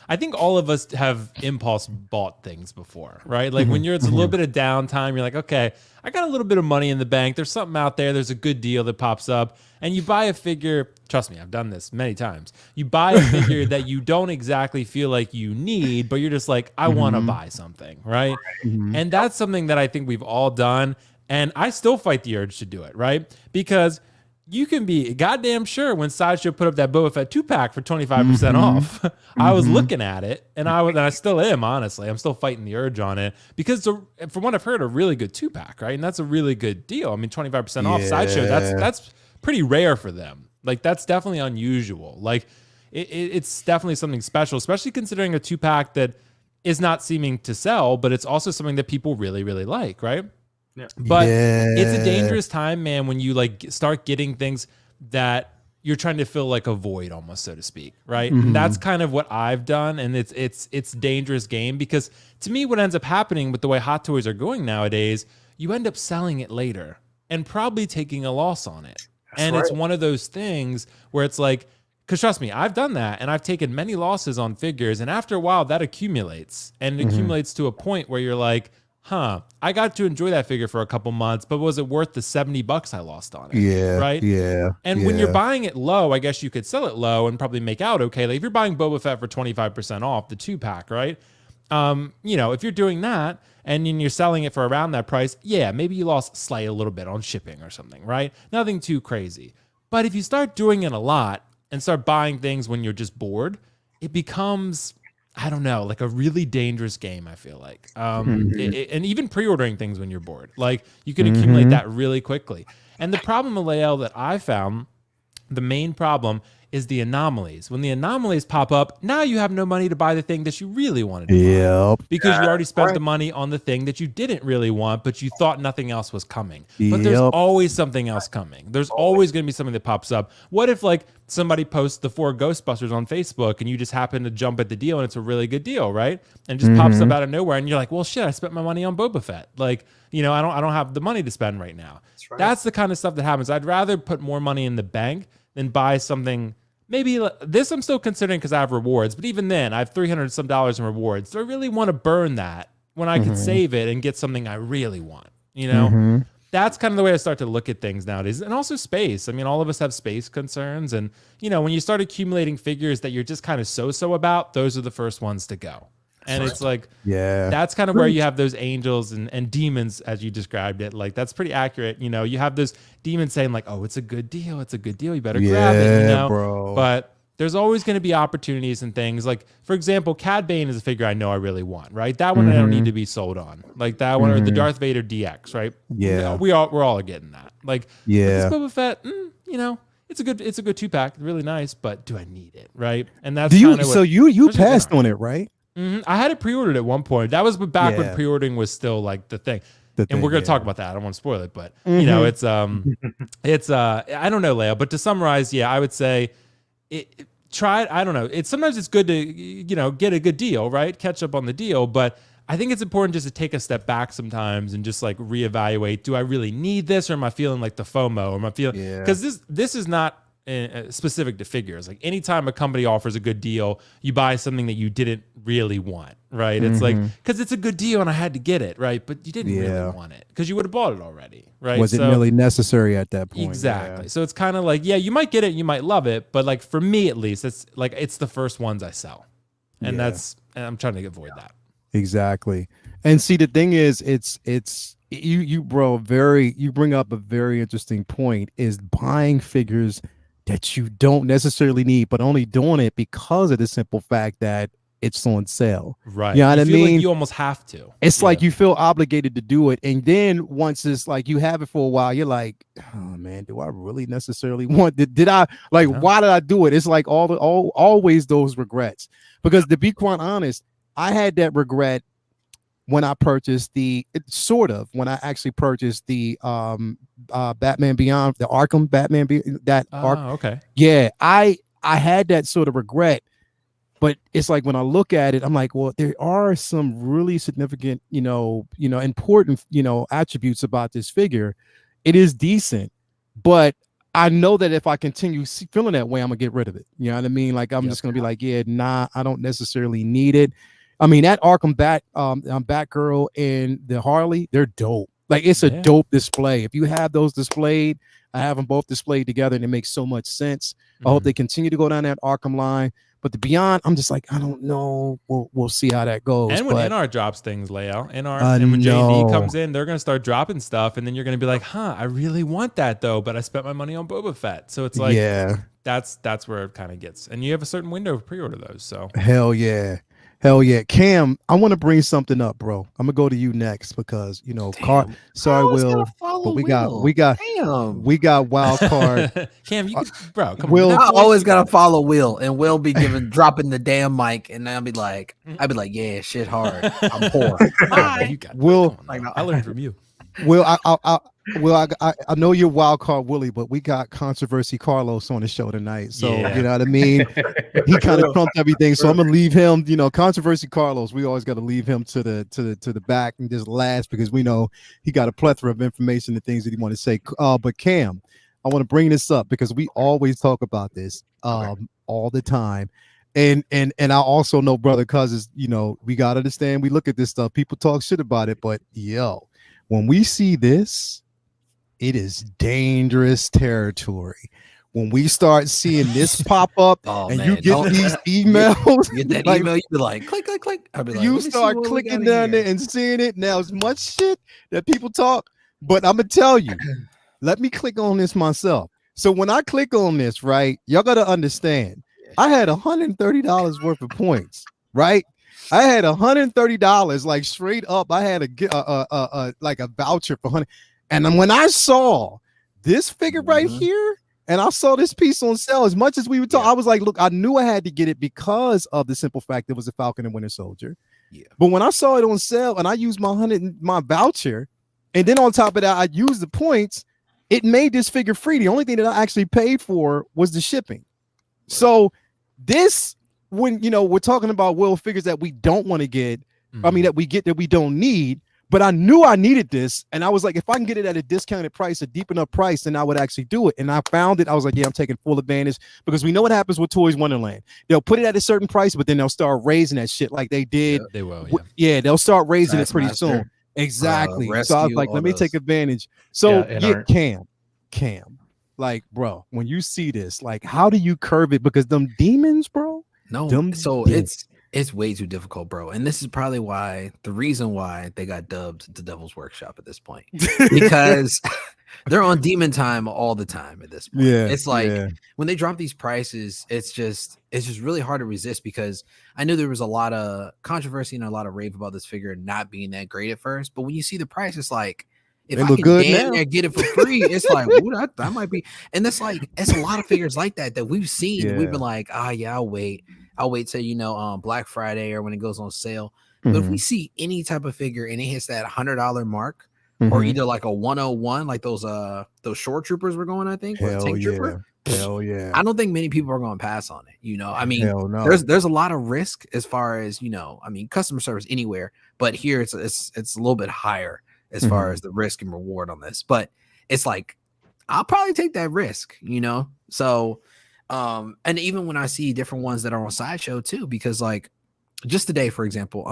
I think all of us have impulse bought things before, right? Like when it's a little bit of downtime, you're like, okay, I got a little bit of money in the bank. There's something out there. There's a good deal that pops up and you buy a figure. Trust me, I've done this many times. You buy a figure that you don't exactly feel like you need, but you're just like, I want to buy something, right? And that's something that I think we've all done. And I still fight the urge to do it, right? Because you can be goddamn sure when Sideshow put up that Boba Fett 2-pack for 25% off, I was looking at it and I still am, honestly. I'm still fighting the urge on it because from what I've heard, a really good 2-pack, right? And that's a really good deal. I mean, 25% off Sideshow, that's pretty rare for them. Like that's definitely unusual. Like it's definitely something special, especially considering a 2-pack that is not seeming to sell, but it's also something that people really, really like, right? Yeah. But it's a dangerous time, man, when you like start getting things that you're trying to fill like a void almost, so to speak, right? And that's kind of what I've done. And it's dangerous game because to me, what ends up happening with the way Hot Toys are going nowadays, you end up selling it later and probably taking a loss on it. It's one of those things where it's like, because trust me, I've done that and I've taken many losses on figures. And after a while that accumulates and it accumulates to a point where you're like, I got to enjoy that figure for a couple months, but was it worth the $70 I lost on it? Yeah. Right. Yeah. And when you're buying it low, I guess you could sell it low and probably make out okay. Like if you're buying Boba Fett for 25% off the 2-pack, right? You know, if you're doing that and then you're selling it for around that price, yeah, maybe you lost slightly a little bit on shipping or something, right? Nothing too crazy. But if you start doing it a lot and start buying things when you're just bored, it becomes, I don't know, like a really dangerous game, I feel like. And even pre-ordering things when you're bored. Like you can accumulate that really quickly. And the problem, Lael, that I found, the main problem is the anomalies. When the anomalies pop up, now you have no money to buy the thing that you really wanted to buy. Because you already spent the money on the thing that you didn't really want, but you thought nothing else was coming. But there's always something else coming. There's always going to be something that pops up. What if like somebody posts the 4 Ghostbusters on Facebook and you just happen to jump at the deal and it's a really good deal, right? And it just pops up out of nowhere and you're like, well, shit, I spent my money on Boba Fett. Like, you know, I don't have the money to spend right now. That's the kind of stuff that happens. I'd rather put more money in the bank than buy something. Maybe this I'm still considering because I have rewards, but even then I have $300 some in rewards. Do I really want to burn that when I could save it and get something I really want? You know, that's kind of the way I start to look at things nowadays. And also space. I mean, all of us have space concerns. And, you know, when you start accumulating figures that you're just kind of so-so about, those are the first ones to go. And it's like, that's kind of where you have those angels and demons, as you described it. Like, that's pretty accurate. You know, you have those demons saying like, oh, it's a good deal. It's a good deal. You better grab it, you know, bro. But there's always going to be opportunities and things. Like, for example, Cad Bane is a figure I know I really want, right? That one I don't need to be sold on. Like that one or the Darth Vader DX, right? Yeah. We're all getting that. Like, yeah. This Boba Fett, you know, it's a good 2-pack, really nice, but do I need it, right? And that's so you passed on it, right? I had it pre-ordered at one point. That was back when Yeah. pre-ordering was still like the thing. The And thing, we're going to talk yeah. about that. I don't want to spoil it, but you know, it's I don't know, Leo, but to summarize, yeah, I would say try it. I don't know. Sometimes it's good to, you know, get a good deal, right? Catch up on the deal. But I think it's important just to take a step back sometimes and just like reevaluate. Do I really need this, or am I feeling like the FOMO? Or am I feeling, because this is not specific to figures. Like anytime a company offers a good deal, you buy something that you didn't really want, right? It's like, because it's a good deal and I had to get it, right? But you didn't really want it because you would have bought it already, right? Was it really necessary at that point? Exactly. Yeah. So it's kind of like, yeah, you might get it, you might love it, but like for me at least, it's like it's the first ones I sell, and and I'm trying to avoid that. Exactly. And see, the thing is, you bring up a very interesting point, is buying figures that you don't necessarily need, but only doing it because of the simple fact that it's on sale. Right. You know what I feel mean? Like you almost have to. It's like you feel obligated to do it. And then once it's like you have it for a while, you're like, oh man, do I really necessarily want did I like why did I do it? It's like always those regrets. Because to be quite honest, I had that regret when I purchased when I actually purchased the Batman Beyond, the Arkham Batman okay. Yeah, I had that sort of regret. But it's like when I look at it, I'm like, well, there are some really significant, important, attributes about this figure. It is decent, but I know that if I continue feeling that way, I'm gonna get rid of it. You know what I mean? Like I'm just gonna be like, yeah, nah, I don't necessarily need it. I mean, that Arkham Batgirl and the Harley, they're dope. Like it's a dope display. If you have those displayed, I have them both displayed together, and it makes so much sense. I hope they continue to go down that Arkham line. But the Beyond, I'm just like, I don't know. We'll see how that goes. And when NR drops things, Leo, and when J&D comes in, they're gonna start dropping stuff, and then you're gonna be like, I really want that though, but I spent my money on Boba Fett. So it's like, that's where it kind of gets. And you have a certain window to pre-order those. So hell yeah. Cam, I want to bring something up, bro. I'm gonna go to you next because sorry, Will, but we got wild card. Cam, you could, bro. Come Will, on. I always gotta follow Will, and Will be dropping the damn mic, and I'd be like, yeah, shit hard. I'm poor. Will, I learned from you. Will, I know you're wild card Willie, but we got Controversy Carlos on the show tonight, so you know what I mean. He kind of trumped everything, so I'm gonna leave him. Controversy Carlos, we always got to leave him to the back and just last because we know he got a plethora of information and things that he want to say. But Cam, I want to bring this up because we always talk about this all the time. And I also know, brother, cause we gotta understand. We look at this stuff, people talk shit about it, but when we see this, it is dangerous territory. When we start seeing this pop up you get these emails, you get that email, you be like, click. I'll be like, you start clicking down there and seeing it. Now, it's much shit that people talk, but I'm gonna tell you, let me click on this myself. So when I click on this, right, y'all gotta understand, I had $130 worth of points, right? I had $130, like straight up. I had a voucher for 100. And then when I saw this figure right here, and I saw this piece on sale, as much as we were talking, I was like, look, I knew I had to get it because of the simple fact it was a Falcon and Winter Soldier. Yeah. But when I saw it on sale and I used my voucher, and then on top of that, I used the points, it made this figure free. The only thing that I actually paid for was the shipping. Right. So this, when we're talking about figures that we don't want to get, I mean that we get that we don't need, but I knew I needed this, and I was like, if I can get it at a discounted price, a deep enough price, then I would actually do it. And I found it. I was like, yeah, I'm taking full advantage because we know what happens with Toys Wonderland. They'll put it at a certain price, but then they'll start raising that shit like they did. Yeah, they will. Yeah, they'll start raising it pretty soon. Exactly. So I was like, let me take advantage. So Cam, like, bro, when you see this, like, how do you curve it? Because them demons, bro. No, it's way too difficult, bro. And this is probably the reason why they got dubbed the Devil's Workshop at this point, because they're on demon time all the time at this point. Yeah, it's like when they drop these prices, it's just really hard to resist, because I knew there was a lot of controversy and a lot of rave about this figure not being that great at first, but when you see the price, it's like, if I can damn near get it for free, it's like, ooh, that might be. And that's like, it's a lot of figures like that we've seen. We've been like, I'll wait. I'll wait till Black Friday or when it goes on sale. But if we Mhm. see any type of figure and it hits that $100 mark, or Mhm. either like a 101, like those shore troopers were going, I think, or a Hell tank trooper. yeah. Hell yeah. I don't think many people are going to pass on it. I mean, Hell no. there's a lot of risk as far as I mean, customer service anywhere, but here it's a little bit higher as far as the risk and reward on this. But it's like I'll probably take that risk. So, and even when I see different ones that are on Sideshow too, because like just today, for example,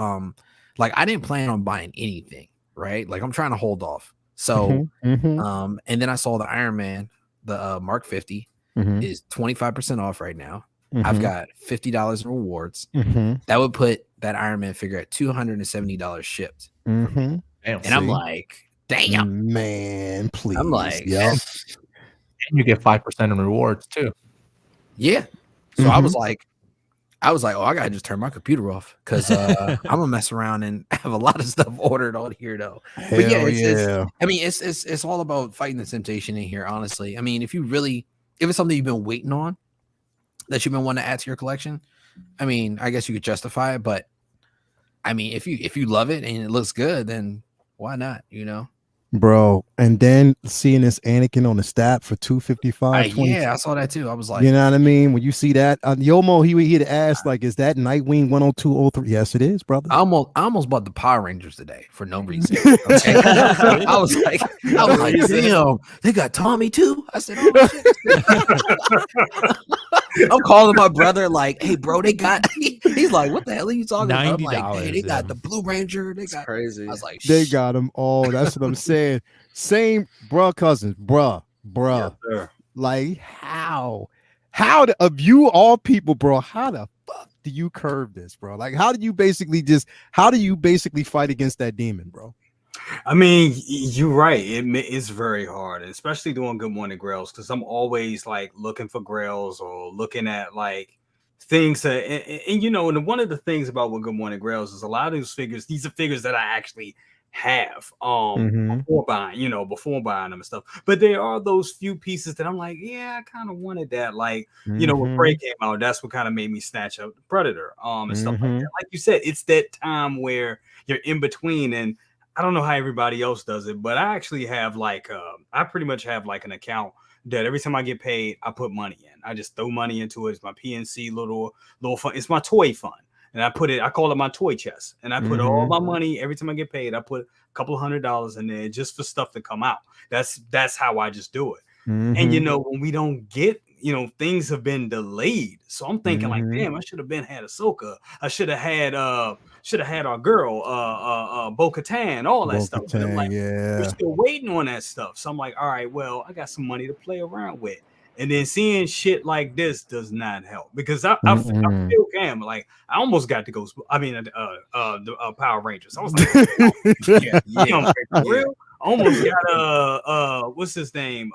like I didn't plan on buying anything, right? Like I'm trying to hold off. So, Mhm. and then I saw the Iron Man, the Mark 50 Mhm. is 25% off right now. Mhm. I've got $50 in rewards. Mhm. That would put that Iron Man figure at $270 shipped. Mhm. Damn. And I'm See? like, damn. Man, please. I'm like, yeah. And you get 5% in rewards too. yeah. So I was Mhm. like, oh, I gotta just turn my computer off because I'm gonna mess around and have a lot of stuff ordered on here though. But yeah, Hell yeah. I mean, it's all about fighting the temptation in here, honestly. I mean, if it's something you've been waiting on that you've been wanting to add to your collection, I mean, I guess you could justify it, but I mean, if you love it and it looks good, then why not? Bro, and then seeing this Anakin on the stat for 255, Yeah, I saw that too. I was like, you know what I mean? When you see that, Yomo, he had asked, like, is that Nightwing 10203? Yes, it is, brother. I almost bought the Power Rangers today for no reason. Okay? I was like, damn, they got Tommy too. I said, oh shit. I'm calling my brother, like, hey, bro, they got. He's like, what the hell are you talking about? I'm like, hey, they got the Blue Ranger. They got crazy. I was like, They got them all. That's what I'm saying. Same, bruh, cousins, bruh. Yes, sir. Like, how of you all people, bro, how the fuck do you curve this, bro? Like, how do you basically fight against that demon, bro? I mean, you're right. It's very hard, especially doing Good Morning Grails, because I'm always like looking for grails or looking at like things that, and one of the things about what Good Morning Grails is a lot of these figures. These are figures that I actually have before buying them and stuff. But there are those few pieces that I'm like, yeah, I kind of wanted that. Like, when Prey came out, that's what kind of made me snatch up the Predator and stuff like that. Like you said, it's that time where you're in between, and I don't know how everybody else does it, but I actually have like I pretty much have like an account that every time I get paid, I put money in. I just throw money into it. It's my PNC little fund. It's my toy fund. And I call it my toy chest. And I put all my money every time I get paid. I put a couple of $100s in there just for stuff to come out. That's how I just do it. And when we don't get, things have been delayed. So I'm thinking like, damn, I should have had Ahsoka. I should have had our girl, Bo-Katan, all that stuff. But I'm like, we're still waiting on that stuff. So I'm like, all right, well, I got some money to play around with. And then seeing shit like this does not help because I feel Cam like I almost got to go. I mean, the Power Rangers. I was like, real. Almost got what's his name?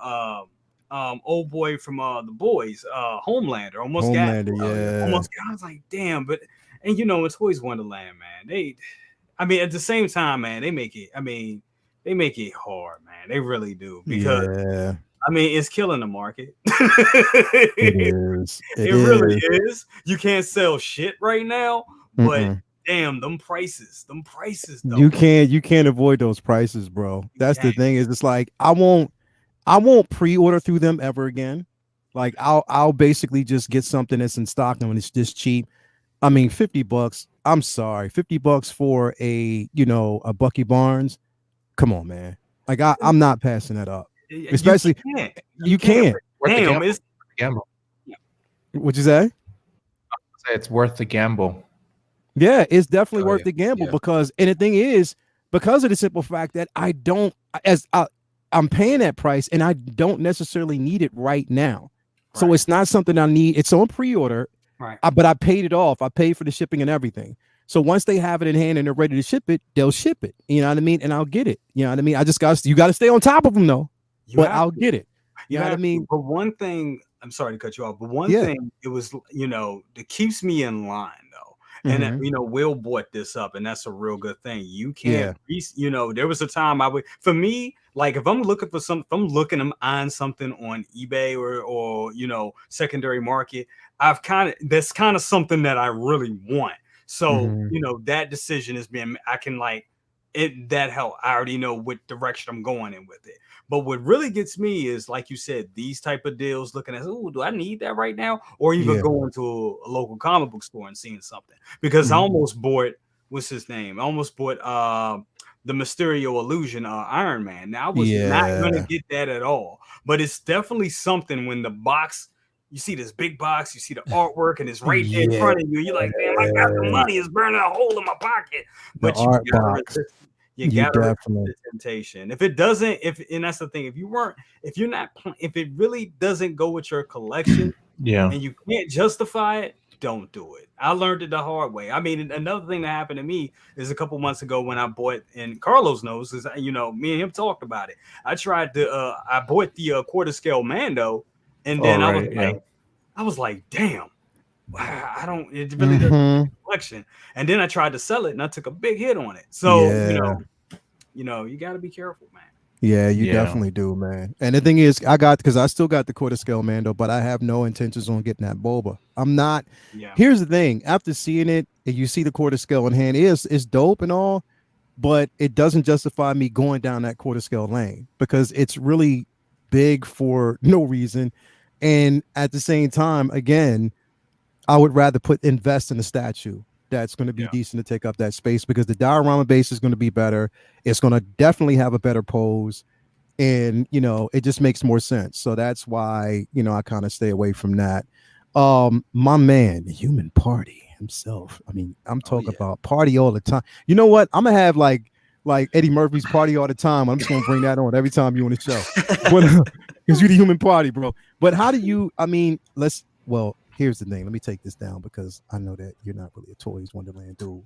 Old boy from the boys, Homelander. Almost got. I was like, damn, but it's Toys Wonderland, man. At the same time, man, they make it. They make it hard, man. They really do because. It's killing the market. It is. It really is. You can't sell shit right now, but damn, them prices though. You can't avoid those prices, bro. That's the thing. Is it's like I won't pre-order through them ever again. Like I'll basically just get something that's in stock and when it's this cheap. I mean, $50. I'm sorry, $50 for a Bucky Barnes. Come on, man. Like I'm not passing that up. Especially you can't. Damn, it's gamble. What'd you say? Say it's worth the gamble. Yeah, it's definitely worth the gamble because, and the thing is, because of the simple fact that I'm paying that price and I don't necessarily need it right now. So it's not something I need. It's on pre-order, but I paid it off. I paid for the shipping and everything. So once they have it in hand and they're ready to ship it, they'll ship it. You know what I mean? And I'll get it. You know what I mean? You got to stay on top of them though. But I'll get it. You know what I mean? But one thing, I'm sorry to cut you off, but one thing it was, that keeps me in line though, And Mhm. Will brought this up, and that's a real good thing. You can't, there was a time for me, like if I'm looking for if I'm looking to on something on eBay or secondary market, that's kind of something that I really want. So Mhm. that decision has been, I can that help. I already know what direction I'm going in with it. But what really gets me is, like you said, these type of deals, looking at, oh, do I need that right now? Or even Yeah. going to a local comic book store and seeing something. Because I Mhm. almost bought, what's his name? I almost bought the Mysterio Illusion Iron Man. Now, I was not going to Yeah. get that at all. But it's definitely something when the box, you see this big box, you see the artwork, and it's right there in Yeah. front of you. You're like, damn, I got the money. It's burning a hole in my pocket. The But you art gotta box. resist. You You gotta resist definitely. the temptation. If it doesn't, and that's the thing, if it really doesn't go with your collection Yeah. and you can't justify it, don't do it. I learned it the hard way. I mean, another thing that happened to me is a couple months ago when I bought, and Carlos knows, is me and him talked about it. I bought the quarter scale Mando, and then I was like, damn. It really doesn't fit Mhm. the collection. And then I tried to sell it and I took a big hit on it. So, Yeah. you got to be careful, man. Yeah, you Yeah. definitely do, man. And the thing is, because I still got the quarter scale Mando, but I have no intentions on getting that boba. I'm not. Yeah. Here's the thing: after seeing it, and you see the quarter scale in hand, it's dope and all, but it doesn't justify me going down that quarter scale lane because it's really big for no reason. And at the same time, again, I would rather invest in a statue that's going to be Yeah. decent to take up that space because the diorama base is going to be better. It's going to definitely have a better pose. And it just makes more sense. So that's why I kind of stay away from that. My man, the human party himself. I mean, I'm talking about party all the time. You know what? I'm gonna have like Eddie Murphy's party all the time. I'm just gonna bring that on every time you on the show. But because you're the human party, bro. But how do you? I mean, here's the thing. Let me take this down because I know that you're not really a Toys Wonderland dude.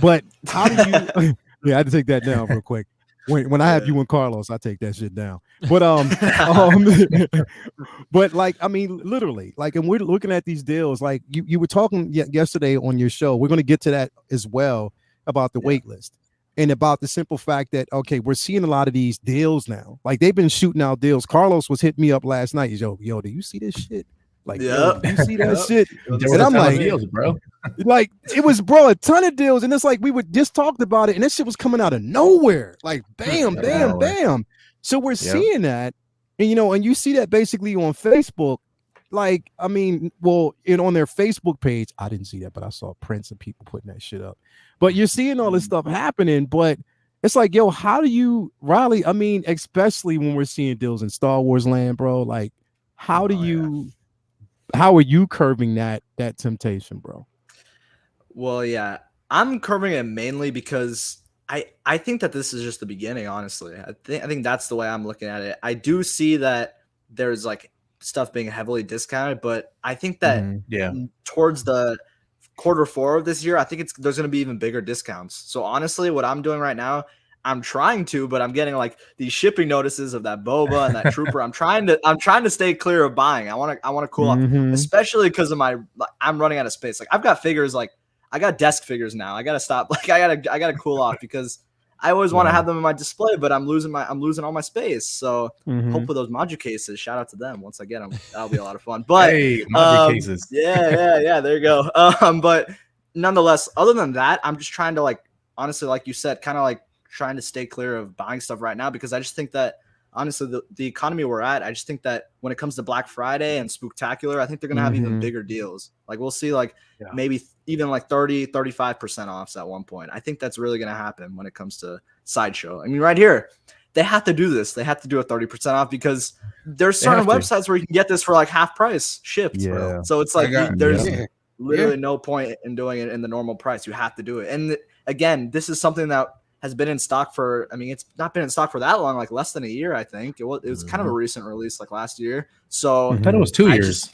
But how do you? Yeah, I had to take that down real quick. When I have you and Carlos, I take that shit down. But but I mean, literally, and we're looking at these deals. Like you were talking yesterday on your show. We're going to get to that as well about the waitlist and about the simple fact that we're seeing a lot of these deals now. Like they've been shooting out deals. Carlos was hitting me up last night. He's yo, do you see this shit? Like, yo, do you see that shit? And I'm like, deals, bro. Like it was, bro, a ton of deals, and it's like we would just talked about it, and this shit was coming out of nowhere, like bam, bam, bam. So we're seeing that, and and you see that basically on Facebook. Like, I mean, on their Facebook page, I didn't see that, but I saw prints of people putting that shit up. But you're seeing all this stuff happening, but it's like, yo, how do you, Riley? I mean, especially when we're seeing deals in Star Wars land, bro. Like, how do you? How are you curbing that temptation, bro? Well, yeah, I'm curbing it mainly because I think that this is just the beginning. Honestly, I think that's the way I'm looking at it. I do see that there's stuff being heavily discounted, but I think that towards the Q4 of this year, I think there's going to be even bigger discounts. So honestly, what I'm doing right now, I'm trying to, but I'm getting these shipping notices of that boba and that trooper. I'm trying to stay clear of buying. I want to cool off, especially because of I'm running out of space. I've got figures, I got desk figures now. I gotta stop. I gotta cool off because I always want to have them in my display, but I'm losing all my space. So hopefully those module cases, shout out to them once I get them. That'll be a lot of fun. But hey, module cases. Yeah. There you go. But nonetheless, other than that, I'm just trying to honestly, like you said, kind of trying to stay clear of buying stuff right now because I just think that honestly the economy we're at, I just think that when it comes to Black Friday and Spooktacular, I think they're gonna have even bigger deals. We'll see maybe even 30-35% offs at one point. I think that's really gonna happen when it comes to Sideshow. I mean, right here, they have to do this. They have to do a 30% off because there's certain websites where you can get this for half price shipped. Yeah. Bro. So it's there's literally no point in doing it in the normal price. You have to do it. And again, this is something that has been in stock for, I mean, it's not been in stock for that long, less than a year, I think. It was kind of a recent release, last year. So I thought it was 2 years.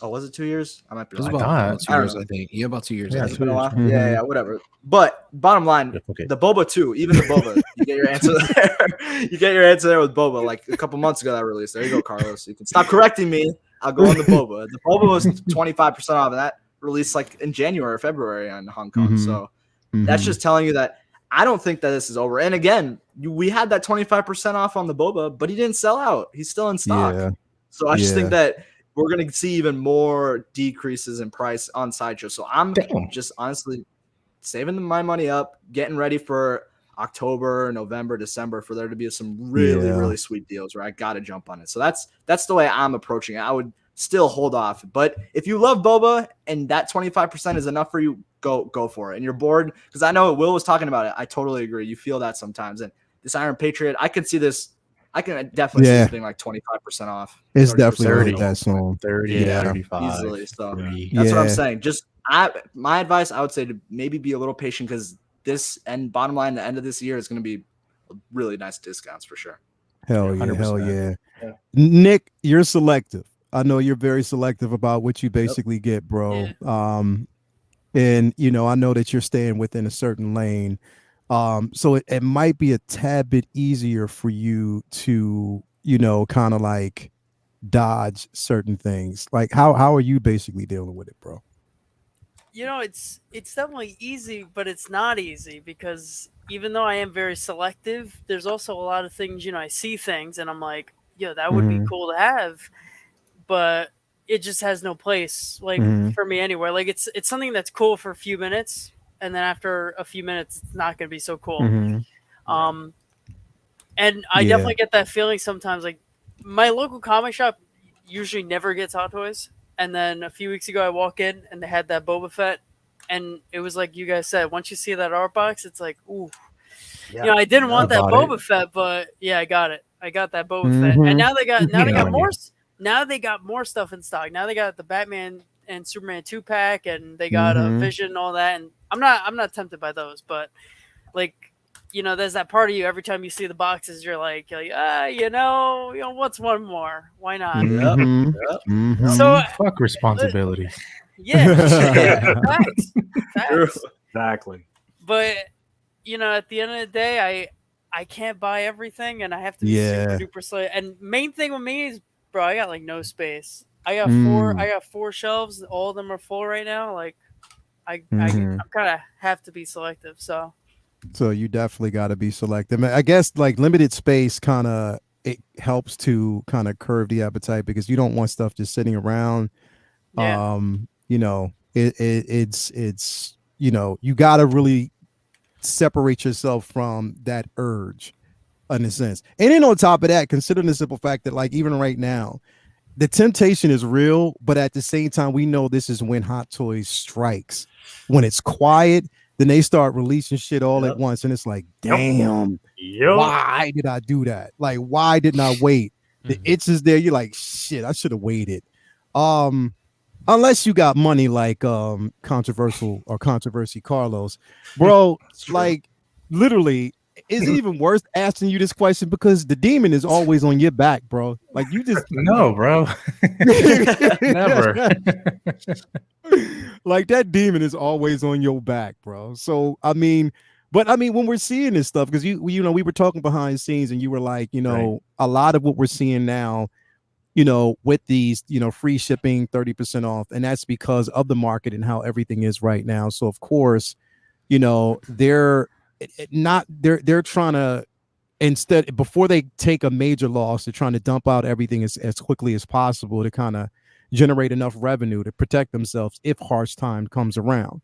Was it 2 years? I might be It was wrong. about 2 years, I think. Yeah, about 2 years. Yeah, it's been a while. Yeah, whatever. But bottom line, the boba too, even the boba, you get your answer there. You get your answer there with boba. A couple months ago that released. There you go, Carlos. You can stop correcting me. I'll go on the boba. The boba was 25% off, and that released like in January or February on Hong Kong. Mhm. So that's just telling you that I don't think that this is over. And again, we had that 25% off on the boba, but he didn't sell out. He's still in stock. Yeah. So I just Yeah. think that we're going to see even more decreases in price on Sideshow. So I'm Damn. just honestly saving my money up, getting ready for October, November, December for there to be some really, Yeah. really sweet deals where I got to jump on it. So that's the way I'm approaching it. I would still hold off. But if you love boba and that 25% is enough for you, go for it. And you're bored, because I know Will was talking about it. I totally agree. You feel that sometimes. And this Iron Patriot, I could see this. I can definitely see Yeah. this being like 25% off. It's 30% definitely off. like that song. 30, Yeah. 35, Easily, so 40. That's what I'm Yeah. saying. Just my advice, I would say to maybe be a little patient, because this and bottom line, the end of this year is going to be really nice discounts for sure. Hell yeah. 100%. Hell yeah. Yeah. Nick, you're selective. I know you're very selective about what you basically get, bro. And I know that you're staying within a certain lane. So it might be a tad bit easier for you to, kind of like dodge certain things. Like how are you basically dealing with it, bro? It's definitely easy, but it's not easy, because even though I am very selective, there's also a lot of things, I see things and I'm like, that would be cool to have, but it just has no place, like for me anywhere. Like it's something that's cool for a few minutes, and then after a few minutes it's not going to be so cool. And I definitely get that feeling sometimes. Like my local comic shop usually never gets Hot Toys, and then a few weeks ago I walk in and they had that Boba Fett, and it was like you guys said, once you see that art box, it's like, ooh, I didn't want that Boba Fett, but I got it. I got that Boba Fett, and now they got more. Now they got more stuff in stock. Now they got the Batman and Superman 2-pack, and they got a Vision and all that. And I'm not tempted by those, but like, there's that part of you every time you see the boxes, you're like, what's one more? Why not? So Fuck responsibility. Facts. Exactly. But at the end of the day, I can't buy everything, and I have to be super duper slow. And main thing with me is, bro, I got like no space. I got four shelves. All of them are full right now. Like I kind of have to be selective. So you definitely got to be selective. I guess like limited space kind of it helps to kind of curb the appetite, because you don't want stuff just sitting around. It's you got to really separate yourself from that urge in a sense. And then on top of that, considering the simple fact that like even right now the temptation is real, but at the same time we know this is when Hot Toys strikes. When it's quiet, then they start releasing shit all at once, and it's like, damn, why did I do that? Like, why didn't I wait? The itch is there. You're like, shit, I should have waited. Unless you got money like controversy Carlos, bro. Like literally, is it even worth asking you this question, because the demon is always on your back, bro? Like you just no, bro. Never. Like that demon is always on your back, bro. So when we're seeing this stuff, because we were talking behind the scenes, and you were like, a lot of what we're seeing now, with these, free shipping, 30% off, and that's because of the market and how everything is right now. So of course, they're trying to, instead, before they take a major loss, they're trying to dump out everything as quickly as possible to kind of generate enough revenue to protect themselves if harsh time comes around.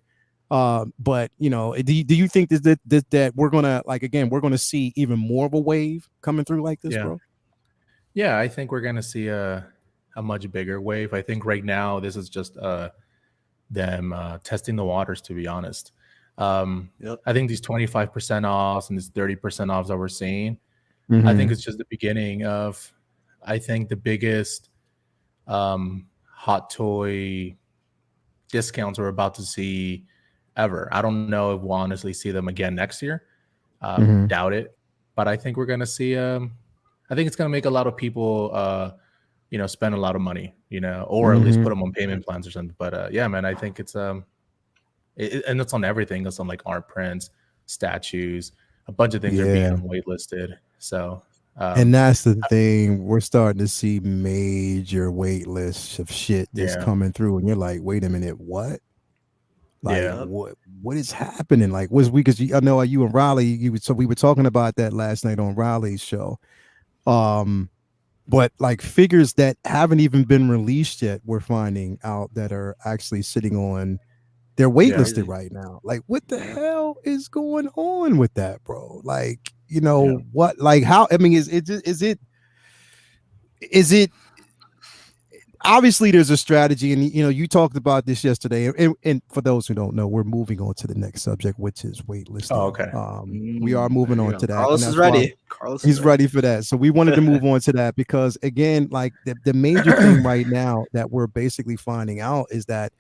But do you think that we're gonna, like, again, we're gonna see even more of a wave coming through like this, bro? Yeah, I think we're gonna see a much bigger wave. I think right now this is just them testing the waters, to be honest. I think these 25% offs and these 30% offs that we're seeing, I think it's just the beginning of, I think, the biggest Hot Toy discounts we're about to see ever. I don't know if we'll honestly see them again next year. Doubt it. But I think we're going to see, I think it's going to make a lot of people, spend a lot of money, or at least put them on payment plans or something. But yeah, man, I think it's, and it's on everything. It's on like art prints, statues, a bunch of things are being waitlisted. So, and that's the thing, we're starting to see major wait lists of shit that's coming through, and you're like, wait a minute, what? Like Yeah. what is happening? Like was we because I know you and Riley, so we were talking about that last night on Riley's show. But like figures that haven't even been released yet, we're finding out that are actually sitting on they're waitlisted right now. Like, what the hell is going on with that, bro? Like, what? Like, how? I mean, is it? Obviously, there's a strategy, and you talked about this yesterday. And for those who don't know, we're moving on to the next subject, which is waitlisting. Oh, okay. We are moving on to that. Carlos is ready. He's ready for that. So we wanted to move on to that because, again, like the major thing right now that we're basically finding out is that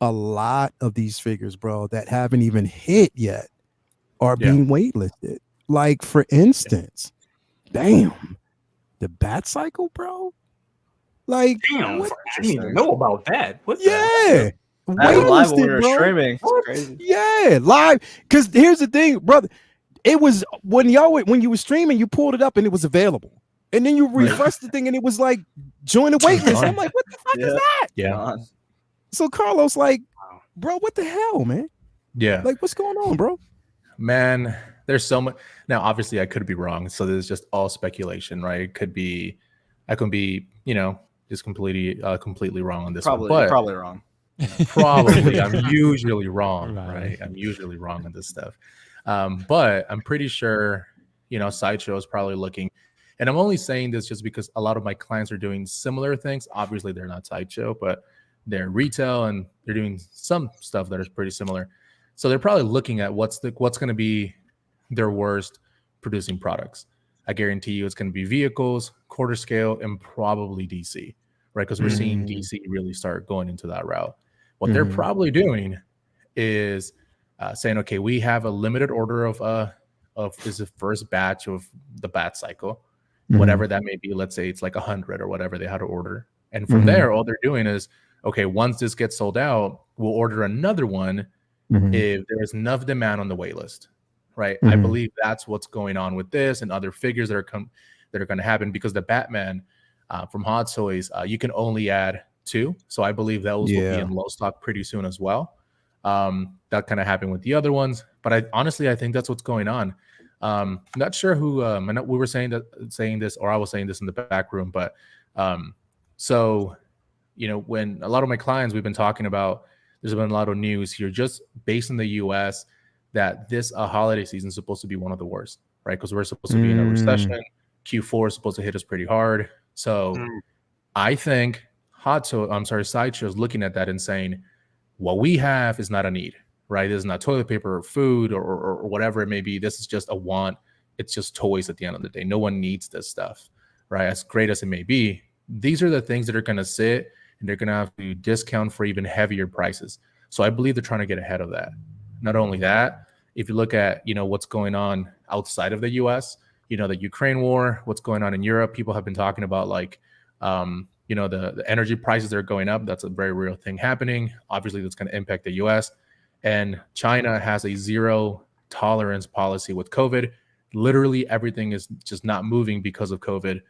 a lot of these figures, bro, that haven't even hit yet are being waitlisted. Like, for instance, damn, the Bat Cycle, bro. Like, damn, I didn't even know about that. What? Yeah, live when we were bro. streaming. Crazy. Yeah, live. Because here's the thing, brother. It was when you were streaming, you pulled it up and it was available, and then you refreshed the thing and it was like join the waitlist. I'm like, what the fuck is that? Yeah. So Carlos, like, bro, what the hell, man? Yeah. Like, what's going on, bro? Man, there's so much. Now, obviously, I could be wrong. So this is just all speculation, right? I could be, just completely wrong on this. Probably wrong. Probably. I'm usually wrong, right? I'm usually wrong on this stuff. But I'm pretty sure, Sideshow is probably looking. And I'm only saying this just because a lot of my clients are doing similar things. Obviously, they're not Sideshow, but they're retail and they're doing some stuff that is pretty similar. So they're probably looking at what's going to be their worst producing products. I guarantee you it's going to be vehicles, quarter scale, and probably DC, right? Because we're seeing DC really start going into that route. What they're probably doing is saying, okay, we have a limited order of this is the first batch of the Bat Cycle, whatever that may be. Let's say it's like 100 or whatever they had to order. And from there, all they're doing is, okay, once this gets sold out, we'll order another one if there is enough demand on the wait list, right? I believe that's what's going on with this and other figures that are going to happen because the Batman from Hot Toys, you can only add 2. So I believe those will be in low stock pretty soon as well. That kind of happened with the other ones, but I think that's what's going on. Not sure who we were saying this, or I was saying this in the back room, but so when a lot of my clients, we've been talking about, there's been a lot of news here just based in the US that this holiday season is supposed to be one of the worst, right? Because we're supposed to be in a recession. Q4 is supposed to hit us pretty hard. So I think Sideshow is looking at that and saying, what we have is not a need, right? This is not toilet paper or food or whatever it may be. This is just a want. It's just toys at the end of the day. No one needs this stuff, right? As great as it may be, these are the things that are going to sit and they're going to have to discount for even heavier prices. So I believe they're trying to get ahead of that. Not only that, if you look at, what's going on outside of the US, the Ukraine war, what's going on in Europe, people have been talking about like, the energy prices that are going up. That's a very real thing happening. Obviously, that's going to impact the US. And China has a zero tolerance policy with COVID. Literally everything is just not moving because of COVID.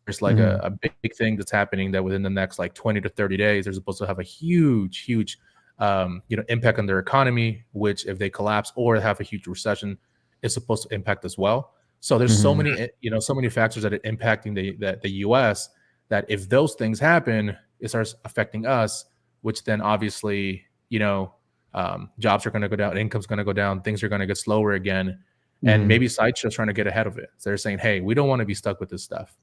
There's like a big thing that's happening that within the next like 20 to 30 days, they're supposed to have a huge impact on their economy, which if they collapse or have a huge recession, is supposed to impact as well. So there's so many, so many factors that are impacting the US that if those things happen, it starts affecting us, which then obviously, jobs are going to go down, income's going to go down, things are going to get slower again. And maybe Sideshow's trying to get ahead of it. So they're saying, hey, we don't want to be stuck with this stuff.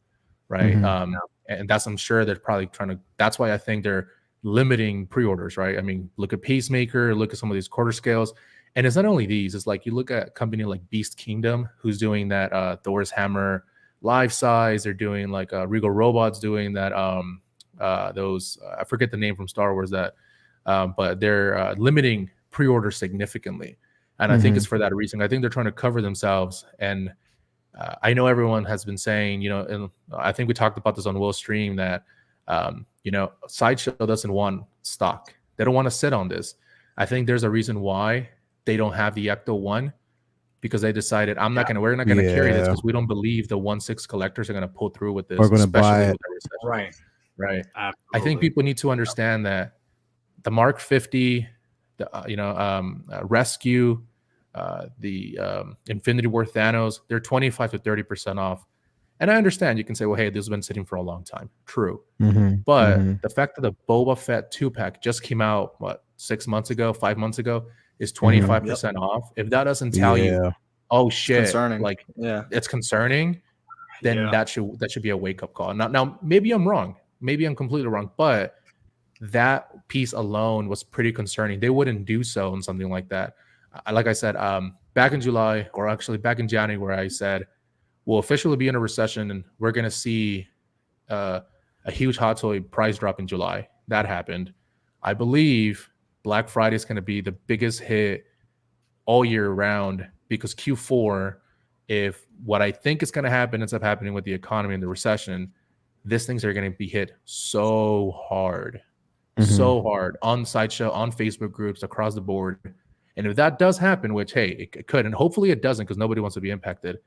Right. And I'm sure they're probably that's why I think they're limiting pre-orders, right? I mean, look at Peacemaker, look at some of these quarter scales. And it's not only these, it's like you look at a company like Beast Kingdom, who's doing that Thor's Hammer life size. They're doing like Regal Robots doing that. Those I forget the name from Star Wars but they're limiting pre-order significantly. And I think it's for that reason. I think they're trying to cover themselves. And I know everyone has been saying, and I think we talked about this on Will's stream that, Sideshow doesn't want stock. They don't want to sit on this. I think there's a reason why they don't have the Ecto 1 because they decided we're not going to carry this because we don't believe the 1/6 collectors are going to pull through with this. We're going to buy it. Right. Right. Absolutely. I think people need to understand that the Mark 50 Rescue, the Infinity War Thanos, they're 25 to 30% off. And I understand you can say, well, hey, this has been sitting for a long time. True. But the fact that the Boba Fett 2-pack just came out, 5 months ago, is 25% off. If that doesn't tell you, oh shit, concerning. like it's concerning, then that should be a wake-up call. Now maybe I'm wrong. Maybe I'm completely wrong, but that piece alone was pretty concerning. They wouldn't do so on something like that. Like I said, back in July, or actually back in January, I said, we'll officially be in a recession and we're going to see a huge hot toy price drop in July. That happened. I believe Black Friday is going to be the biggest hit all year round, because Q4, if what I think is going to happen ends up happening with the economy and the recession, these things are going to be hit so hard on Sideshow, on Facebook groups, across the board. And if that does happen, which, hey, it could, and hopefully it doesn't because nobody wants to be impacted,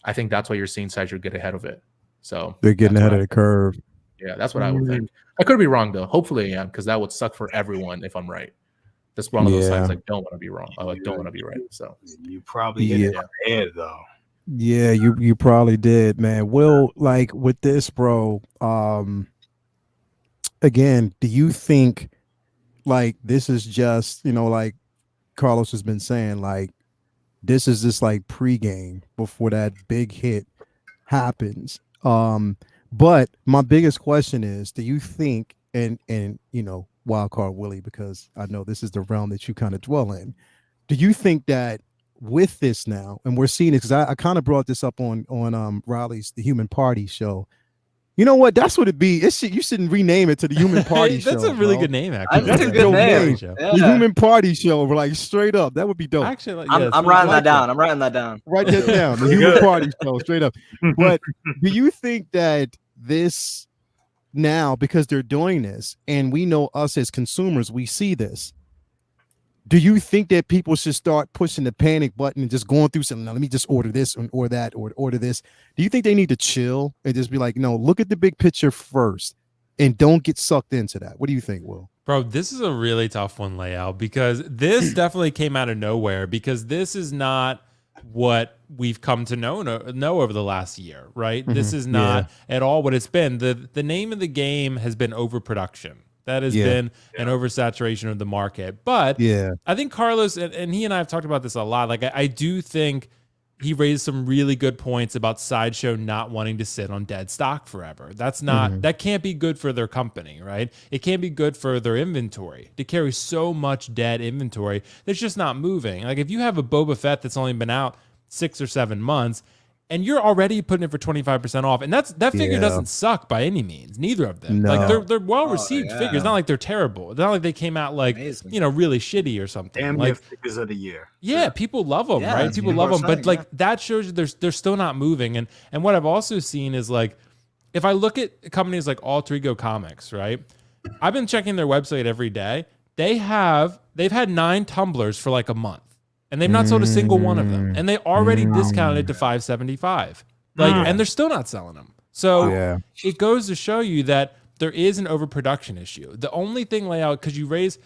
I think that's why you're seeing Sideshow get ahead of it. So they're getting ahead of the curve. Yeah, that's what I would think. I could be wrong, though. Hopefully I am, because that would suck for everyone if I'm right. That's one of those times I don't want to be wrong. I don't want to be right. So you probably hit it on the head, though. Yeah, you probably did, man. Will, like with this, bro, again, do you think like this is just, like Carlos has been saying, like this is just like pregame before that big hit happens? But my biggest question is, do you think, and Wildcard Willie, because I know this is the realm that you kind of dwell in, do you think that with this now, and we're seeing it, because I kind of brought this up on Riley's The Human Party show. You know what? That's what it be. You shouldn't rename it to The Human Party Show. That's a really good name, actually. That's a good name. The Human Party Show, like straight up. That would be dope. Actually, I'm writing that down. I'm writing that down. Write that down. The Human Party Show, straight up. But do you think that this now, because they're doing this, and we know us as consumers, we see this, do you think that people should start pushing the panic button and just going through something? Now, let me just order this or that, or order this. Do you think they need to chill and just be like, no, look at the big picture first and don't get sucked into that? What do you think, Will? Bro, this is a really tough one, Layout, because this definitely came out of nowhere, because this is not what we've come to know over the last year, right? This is not at all what it's been. The name of the game has been overproduction. That has been an oversaturation of the market. But I think Carlos, and he and I have talked about this a lot. Like, I do think he raised some really good points about Sideshow not wanting to sit on dead stock forever. That's not, that can't be good for their company, right? It can't be good for their inventory to carry so much dead inventory that's just not moving. Like, if you have a Boba Fett that's only been out 6 or 7 months, and you're already putting it for 25% off, and that figure doesn't suck by any means. Neither of them. No. Like they're well received figures. Not like they're terrible. It's not like they came out like really shitty or something. Damn, like figures of the year. Yeah, people love them, right? People love them, but like that shows you they're still not moving. And what I've also seen is, like, if I look at companies like Alter Ego Comics, right? I've been checking their website every day. They've had 9 tumblers for like a month. And they've not sold a single one of them, and they already discounted it to $575. Like, and they're still not selling them. So it goes to show you that there is an overproduction issue. The only thing, Layout, because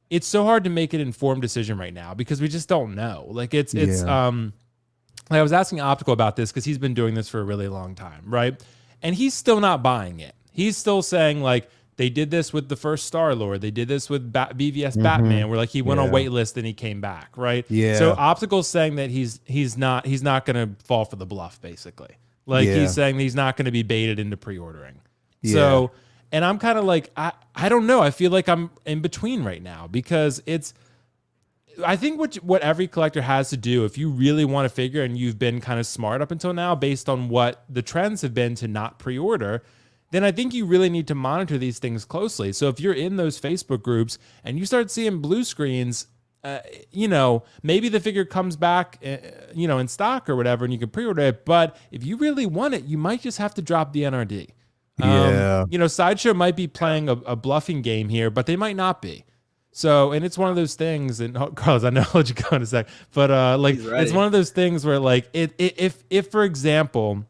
it's so hard to make an informed decision right now because we just don't know. Like like I was asking Optical about this because he's been doing this for a really long time, right? And he's still not buying it. He's still saying, like, they did this with the first Star-Lord. They did this with BVS Batman, where like he went on Waitlist and he came back, right? Yeah. So Optical's saying that he's not going to fall for the bluff, basically. Like he's saying he's not going to be baited into pre-ordering. Yeah. So, and I'm kind of like, I don't know. I feel like I'm in between right now because I think what every collector has to do, if you really want to figure, and you've been kind of smart up until now based on what the trends have been to not pre-order, then I think you really need to monitor these things closely. So if you're in those Facebook groups and you start seeing blue screens, maybe the figure comes back, in stock or whatever, and you can pre-order it. But if you really want it, you might just have to drop the NRD. Sideshow might be playing a bluffing game here, but they might not be. So, and it's one of those things, and Carlos, I know I'll let you go in a sec, but it's one of those things where, like, if for example,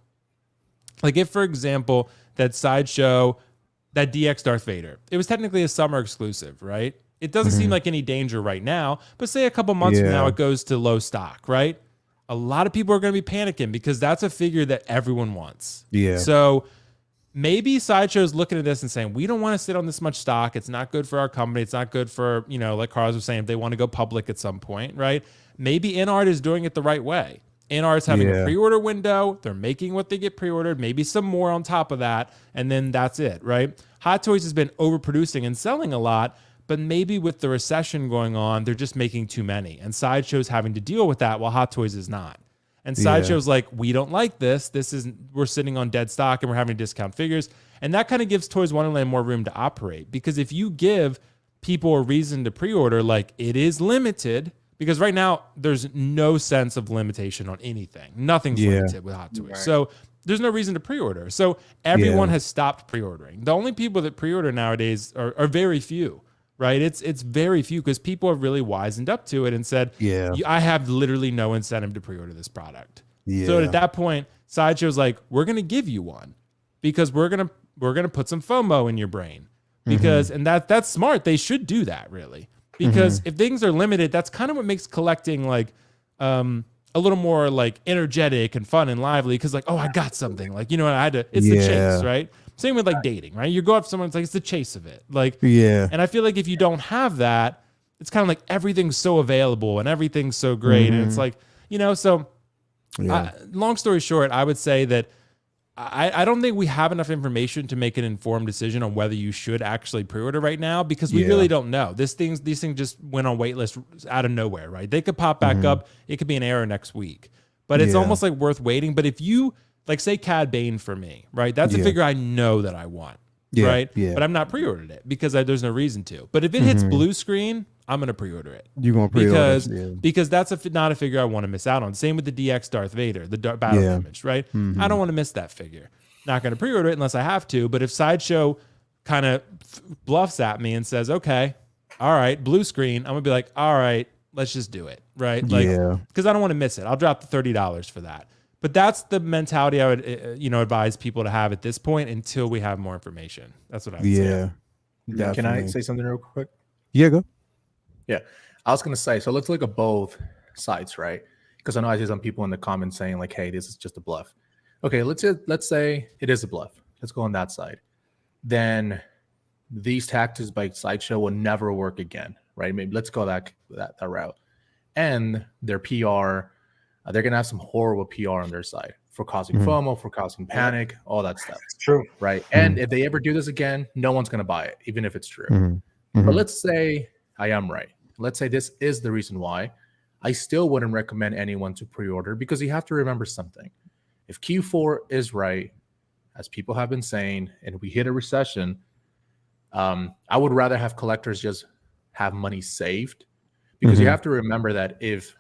that Sideshow, that DX Darth Vader, it was technically a summer exclusive, right? It doesn't seem like any danger right now, but say a couple months from now it goes to low stock, right? A lot of people are going to be panicking because that's a figure that everyone wants. Yeah. So maybe Sideshow's looking at this and saying, we don't want to sit on this much stock. It's not good for our company. It's not good for, like Carlos was saying, if they want to go public at some point, right? Maybe InArt is doing it the right way. InArt's having a pre-order window. They're making what they get pre-ordered, maybe some more on top of that, and then that's it, right? Hot Toys has been overproducing and selling a lot, but maybe with the recession going on, they're just making too many. And Sideshow's having to deal with that while Hot Toys is not. And Sideshow's like, we don't like this. We're sitting on dead stock and we're having to discount figures. And that kind of gives Toys Wonderland more room to operate. Because if you give people a reason to pre-order, like it is limited, because right now there's no sense of limitation on anything. Nothing's limited with Hot Toys. Right. So there's no reason to pre-order. So everyone has stopped pre-ordering. The only people that pre-order nowadays are very few. Right, it's very few because people have really wisened up to it and said, I have literally no incentive to pre-order this product. So at that point, Sideshow's like, we're gonna give you one because we're gonna put some FOMO in your brain because and that's smart. They should do that really because if things are limited, that's kind of what makes collecting like a little more like energetic and fun and lively because like, oh, I got something, like, I had to. It's the chase, right? Same with like dating, right? You go up to someone, it's like, it's the chase of it. Like, and I feel like if you don't have that, it's kind of like everything's so available and everything's so great. And it's like, so long story short, I would say that I don't think we have enough information to make an informed decision on whether you should actually pre-order right now because we really don't know. These things just went on waitlist out of nowhere, right? They could pop back up. It could be an error next week, but it's almost like worth waiting. But if you, like say Cad Bane for me, right? That's a figure I know that I want, right? But I'm not pre-ordered it because there's no reason to. But if it hits blue screen, I'm gonna pre-order it. You're gonna pre-order because that's not a figure I want to miss out on. Same with the DX Darth Vader, the battle image, right? I don't want to miss that figure. Not gonna pre-order it unless I have to. But if Sideshow kind of bluffs at me and says, "Okay, all right, blue screen," I'm gonna be like, "All right, let's just do it," right? Like, because I don't want to miss it. I'll drop the $30 for that. But that's the mentality I would, advise people to have at this point until we have more information. That's what I would say. Yeah. Can I say something real quick? Yeah, go. Yeah. I was going to say, so let's look at both sides, right? Because I know I see some people in the comments saying like, hey, this is just a bluff. Okay, let's say it is a bluff. Let's go on that side. Then these tactics by Sideshow will never work again, right? Maybe let's go that route. And their PR, they're going to have some horrible PR on their side for causing FOMO, for causing panic, all that stuff. It's true. Right. And if they ever do this again, no one's going to buy it, even if it's true. But let's say I am right. Let's say this is the reason why. I still wouldn't recommend anyone to pre-order because you have to remember something. If Q4 is right, as people have been saying, and we hit a recession, I would rather have collectors just have money saved because you have to remember that if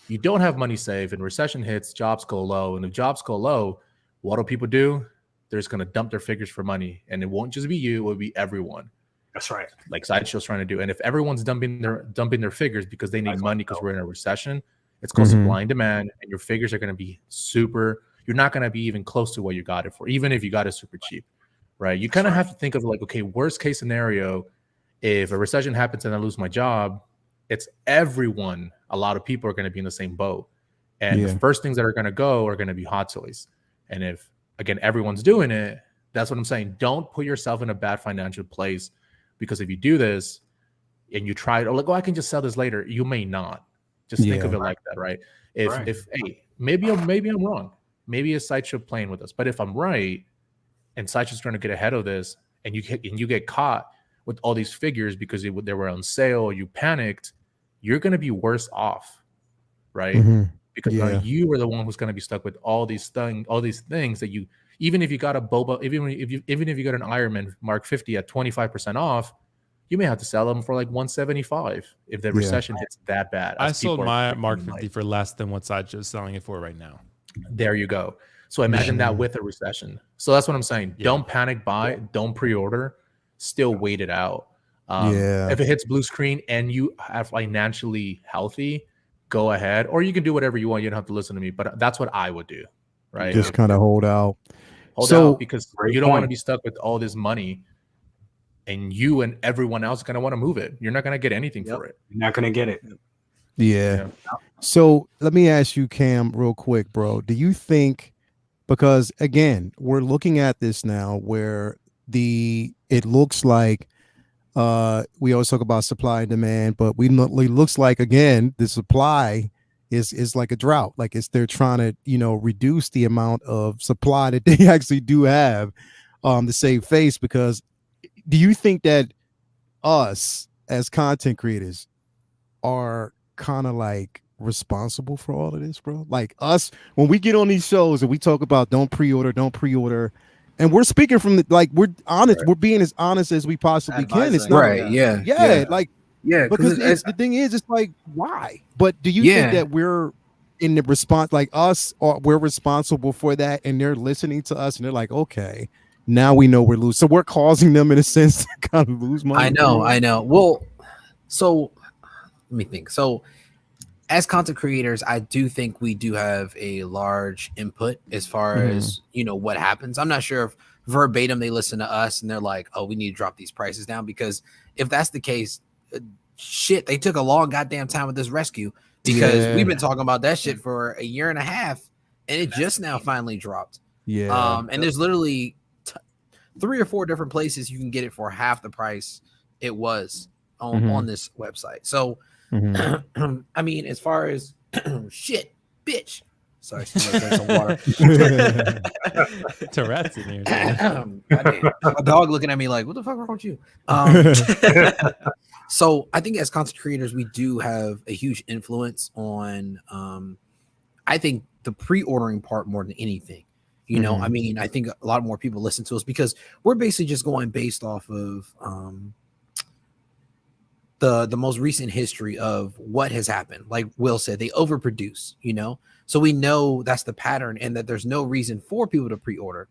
you don't have money saved and recession hits, jobs go low. And if jobs go low, what do people do? They're just going to dump their figures for money. And it won't just be you, it will be everyone. That's right. Like Sideshow's trying to do. And if everyone's dumping their figures because they need money because we're in a recession, it's called supply and demand. And your figures are going to be super, you're not going to be even close to what you got it for, even if you got it super cheap, right? You kind of have to think of like, okay, worst case scenario, if a recession happens and I lose my job, it's everyone. A lot of people are going to be in the same boat. And the first things that are going to go are going to be Hot Toys. And if, again, everyone's doing it, that's what I'm saying. Don't put yourself in a bad financial place because if you do this and you try it, or like, oh, I can just sell this later, you may not. Just think of it like that, right? If hey, maybe I'm wrong. Maybe a Sideshow playing with us. But if I'm right and Sideshow's trying to get ahead of this and you get caught with all these figures because they were on sale or you panicked, you're going to be worse off, right? Because now you were the one who's going to be stuck with all these things that you, even if you got a Boba, even if you got an Iron Man Mark 50 at 25% off, you may have to sell them for like 175 if the recession hits that bad. I sold my Mark 50 for less than what Sideshow's selling it for right now. There you go. So imagine that with a recession. So that's what I'm saying. Don't panic buy, don't pre-order, still wait it out. If it hits blue screen and you are financially healthy, go ahead. Or you can do whatever you want. You don't have to listen to me. But that's what I would do, right? Just kind of hold out. Hold out because you don't want to be stuck with all this money and you and everyone else are going to want to move it. You're not going to get anything for it. You're not gonna get it. Yeah. So let me ask you, Cam, real quick, bro. Do you think, because again, we're looking at this now where it looks like we always talk about supply and demand, but it looks like, again, the supply is like a drought. Like they're trying to, reduce the amount of supply that they actually do have to save face. Because do you think that us as content creators are kind of like responsible for all of this, bro? Like us, when we get on these shows and we talk about don't pre-order, and we're speaking from we're honest, we're being as honest as we possibly can. It's not right, yeah. Because the thing is, it's like, why? But do you think that we're in the response, like us, or we're responsible for that, and they're listening to us and they're like, okay, now we know we're losing, so we're causing them in a sense to kind of lose money? I know. Well, so let me think. So as content creators, I do think we do have a large input as far as, what happens. I'm not sure if verbatim they listen to us and they're like, oh, we need to drop these prices down, because if that's the case, shit, they took a long goddamn time with this rescue, because we've been talking about that shit for a year and a half, and it just now finally dropped. And there's literally 3 or 4 different places you can get it for half the price it was on this website. So I mean, as far as shit, bitch. Sorry, drink some water. Tourette's in here. A dog looking at me like, what the fuck wrong with you? So I think as content creators, we do have a huge influence on, I think, the pre-ordering part more than anything. I mean, I think a lot more people listen to us because we're basically just going based off of the most recent history of what has happened. Like Will said, they overproduce, so we know that's the pattern and that there's no reason for people to pre-order.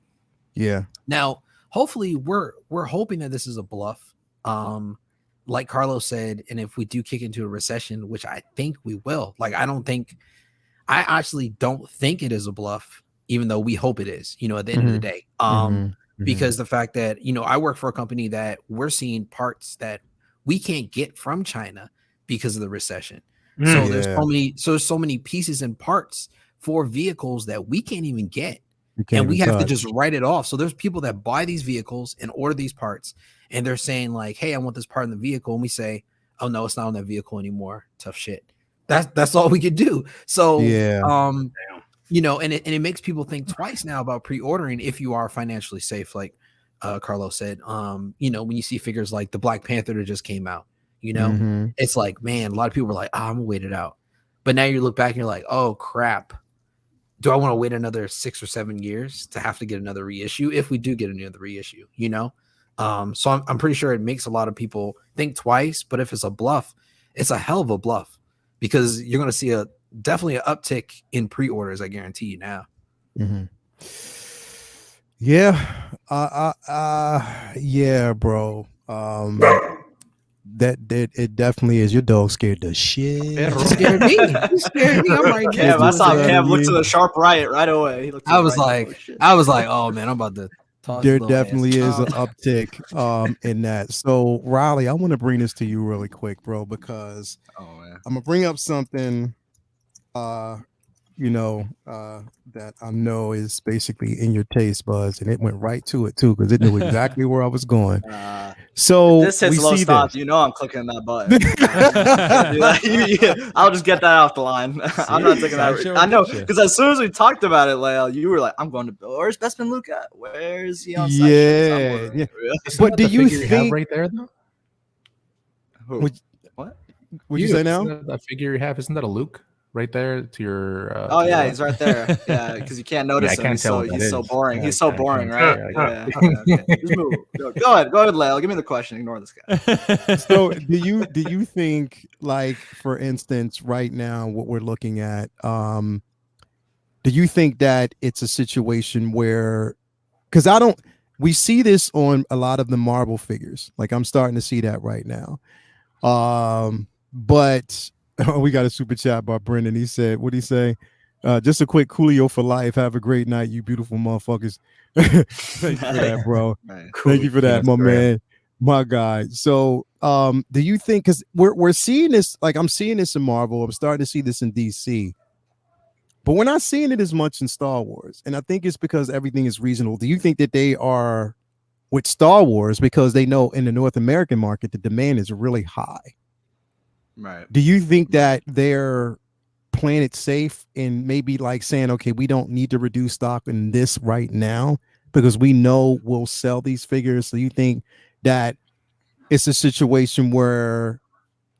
Now, hopefully we're hoping that this is a bluff. Like Carlos said, and if we do kick into a recession, which I think we will, I actually don't think it is a bluff, even though we hope it is, at the end of the day. Because the fact that, I work for a company that we're seeing parts that we can't get from China because of the recession. So there's so many pieces and parts for vehicles that we can't even get. And we have to just write it off. So there's people that buy these vehicles and order these parts, and they're saying like, hey, I want this part in the vehicle. And we say, oh no, it's not on that vehicle anymore. Tough shit. That's all we could do. So, and it makes people think twice now about pre-ordering if you are financially safe. Like Carlos said, when you see figures like the Black Panther that just came out, it's like, man, a lot of people were like, I'm gonna wait it out. But now you look back and you're like, oh crap. Do I want to wait another 6 or 7 years to have to get another reissue if we do get another reissue, So I'm pretty sure it makes a lot of people think twice, but if it's a bluff, it's a hell of a bluff, because you're going to see definitely an uptick in pre-orders. I guarantee you now. Yeah, bro. That it definitely is. Your dog scared the shit. You scared me. You scared me. I'm right. Cam, I saw Cam look to the sharp right away. He looked to I the was right. like, oh man, I'm about to toss. There definitely is an uptick in that. So Riley, I want to bring this to you really quick, bro, because I'm gonna bring up something that I know is basically in your taste buds, and it went right to it too, because it knew exactly where I was going. So if this hits low stop, I'm clicking that button. I'll just get that off the line. I'm not taking that. I know, because as soon as we talked about it, Lael, you were like, I'm going to where's Bestman Luca? Where is he on site? Yeah. But do you think right there though? What would you say now? That figure you have, isn't that a Luke? Right there to your he's right there. Yeah, because you can't notice him. He's so boring. Yeah, he's so boring, right? Okay. Just move. Go ahead, Lael. Give me the question. Ignore this guy. So do you think, like, for instance, right now what we're looking at, do you think that it's a situation where, because we see this on a lot of the Marvel figures, like I'm starting to see that right now, but we got a super chat by Brendan. He said, what'd he say? Just a quick Coolio for life. Have a great night, you beautiful motherfuckers. Thank you for that, bro. Thank you for that, my man. My God. So, do you think, because we're seeing this, like I'm seeing this in Marvel, I'm starting to see this in DC, but we're not seeing it as much in Star Wars, and I think it's because everything is reasonable. Do you think that they are with Star Wars because they know in the North American market the demand is really high? Right. Do you think that they're playing it safe and maybe like saying, okay, we don't need to reduce stock in this right now because we know we'll sell these figures? So you think that it's a situation where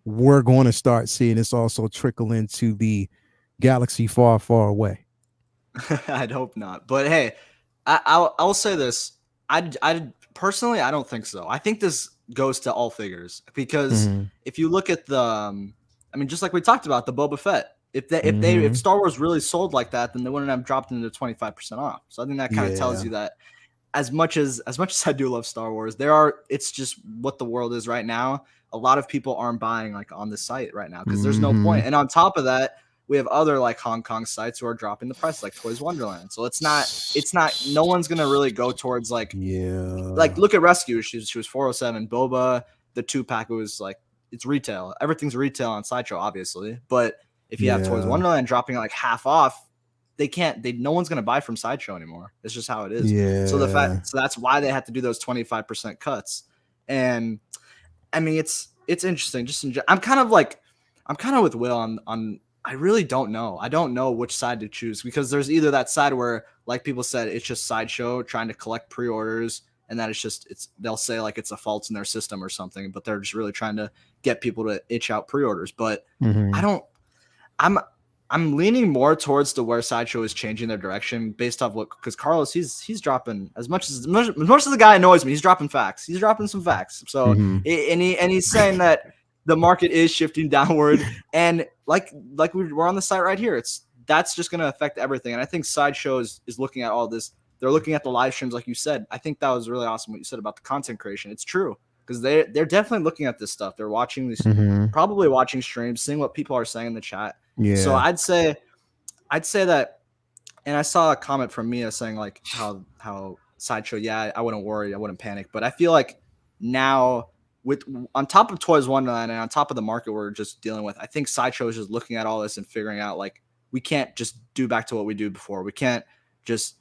we're going to start seeing this also trickle into the galaxy far, far away? I'd hope not. But hey, I'll say this. I personally, I don't think so. I think this goes to all figures because if you look at the, I mean, just like we talked about the Boba Fett, if Star Wars really sold like that, then they wouldn't have dropped into 25% off. So I think that kind of tells you that as much as I do love Star Wars, it's just what the world is right now. A lot of people aren't buying like on the site right now because there's no point. And on top of that, we have other like Hong Kong sites who are dropping the price, like Toys Wonderland. So it's not. No one's gonna really go towards like look at Rescue. She was 407. Boba, the 2-pack was like it's retail. Everything's retail on Sideshow, obviously. But if you have Toys Wonderland dropping like half off, no one's gonna buy from Sideshow anymore. It's just how it is. So that's why they had to do those 25% cuts. And I mean, it's interesting. I'm kind of with Will on. I really don't know. I don't know which side to choose because there's either that side where, like people said, it's just Sideshow trying to collect pre-orders, and that they'll say like it's a fault in their system or something, but they're just really trying to get people to itch out pre-orders. But I'm leaning more towards to where Sideshow is changing their direction based off because Carlos he's dropping as much as the guy annoys me. He's dropping facts. He's dropping some facts. So and he's saying that the market is shifting downward, and like we're on the site right here. That's just going to affect everything. And I think Sideshow is looking at all this. They're looking at the live streams, like you said. I think that was really awesome what you said about the content creation. It's true because they're definitely looking at this stuff. They're watching these, probably watching streams, seeing what people are saying in the chat. Yeah. So I'd say that, and I saw a comment from Mia saying like how Sideshow, I wouldn't worry, I wouldn't panic, but I feel like now on top of Toys Wonderland and on top of the market we're just dealing with, I think Sideshow is just looking at all this and figuring out like we can't just do back to what we do before. We can't just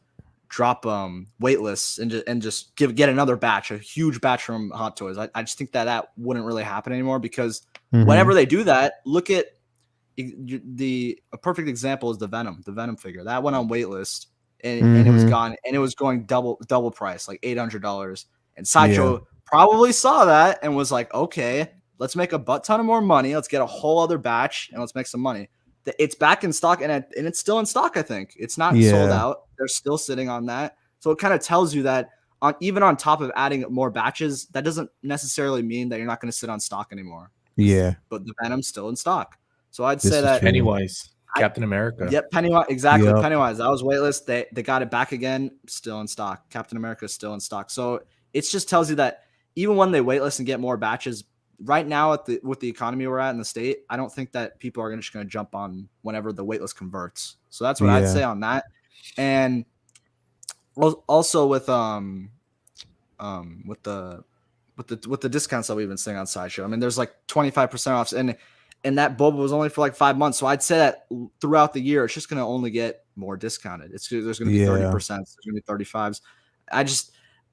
drop waitlists and just get another batch, a huge batch from Hot Toys. I just think that wouldn't really happen anymore because whenever they do that, look at a perfect example is the Venom figure that went on waitlist and it was gone and it was going double price, like $800, and Sideshow probably saw that and was like, okay, let's make a butt ton of more money, let's get a whole other batch and let's make some money. It's back in stock and it's still in stock. I think it's not sold out. They're still sitting on that, so it kind of tells you that even on top of adding more batches, that doesn't necessarily mean that you're not going to sit on stock anymore. But the Venom's still in stock. So I'd say that Pennywise, Captain America. Yep, Pennywise, exactly. Yep. Pennywise, that was waitlist. They got it back again, still in stock. Captain America is still in stock. So it just tells you that even when they waitlist and get more batches, right now with the economy we're at in the state, I don't think that people are just going to jump on whenever the waitlist converts. So that's what I'd say on that. And also with the discounts that we've been seeing on Sideshow, I mean, there's like 25% off, and that Boba was only for like 5 months. So I'd say that throughout the year, it's just going to only get more discounted. There's going to be 30%. There's going to be 35s.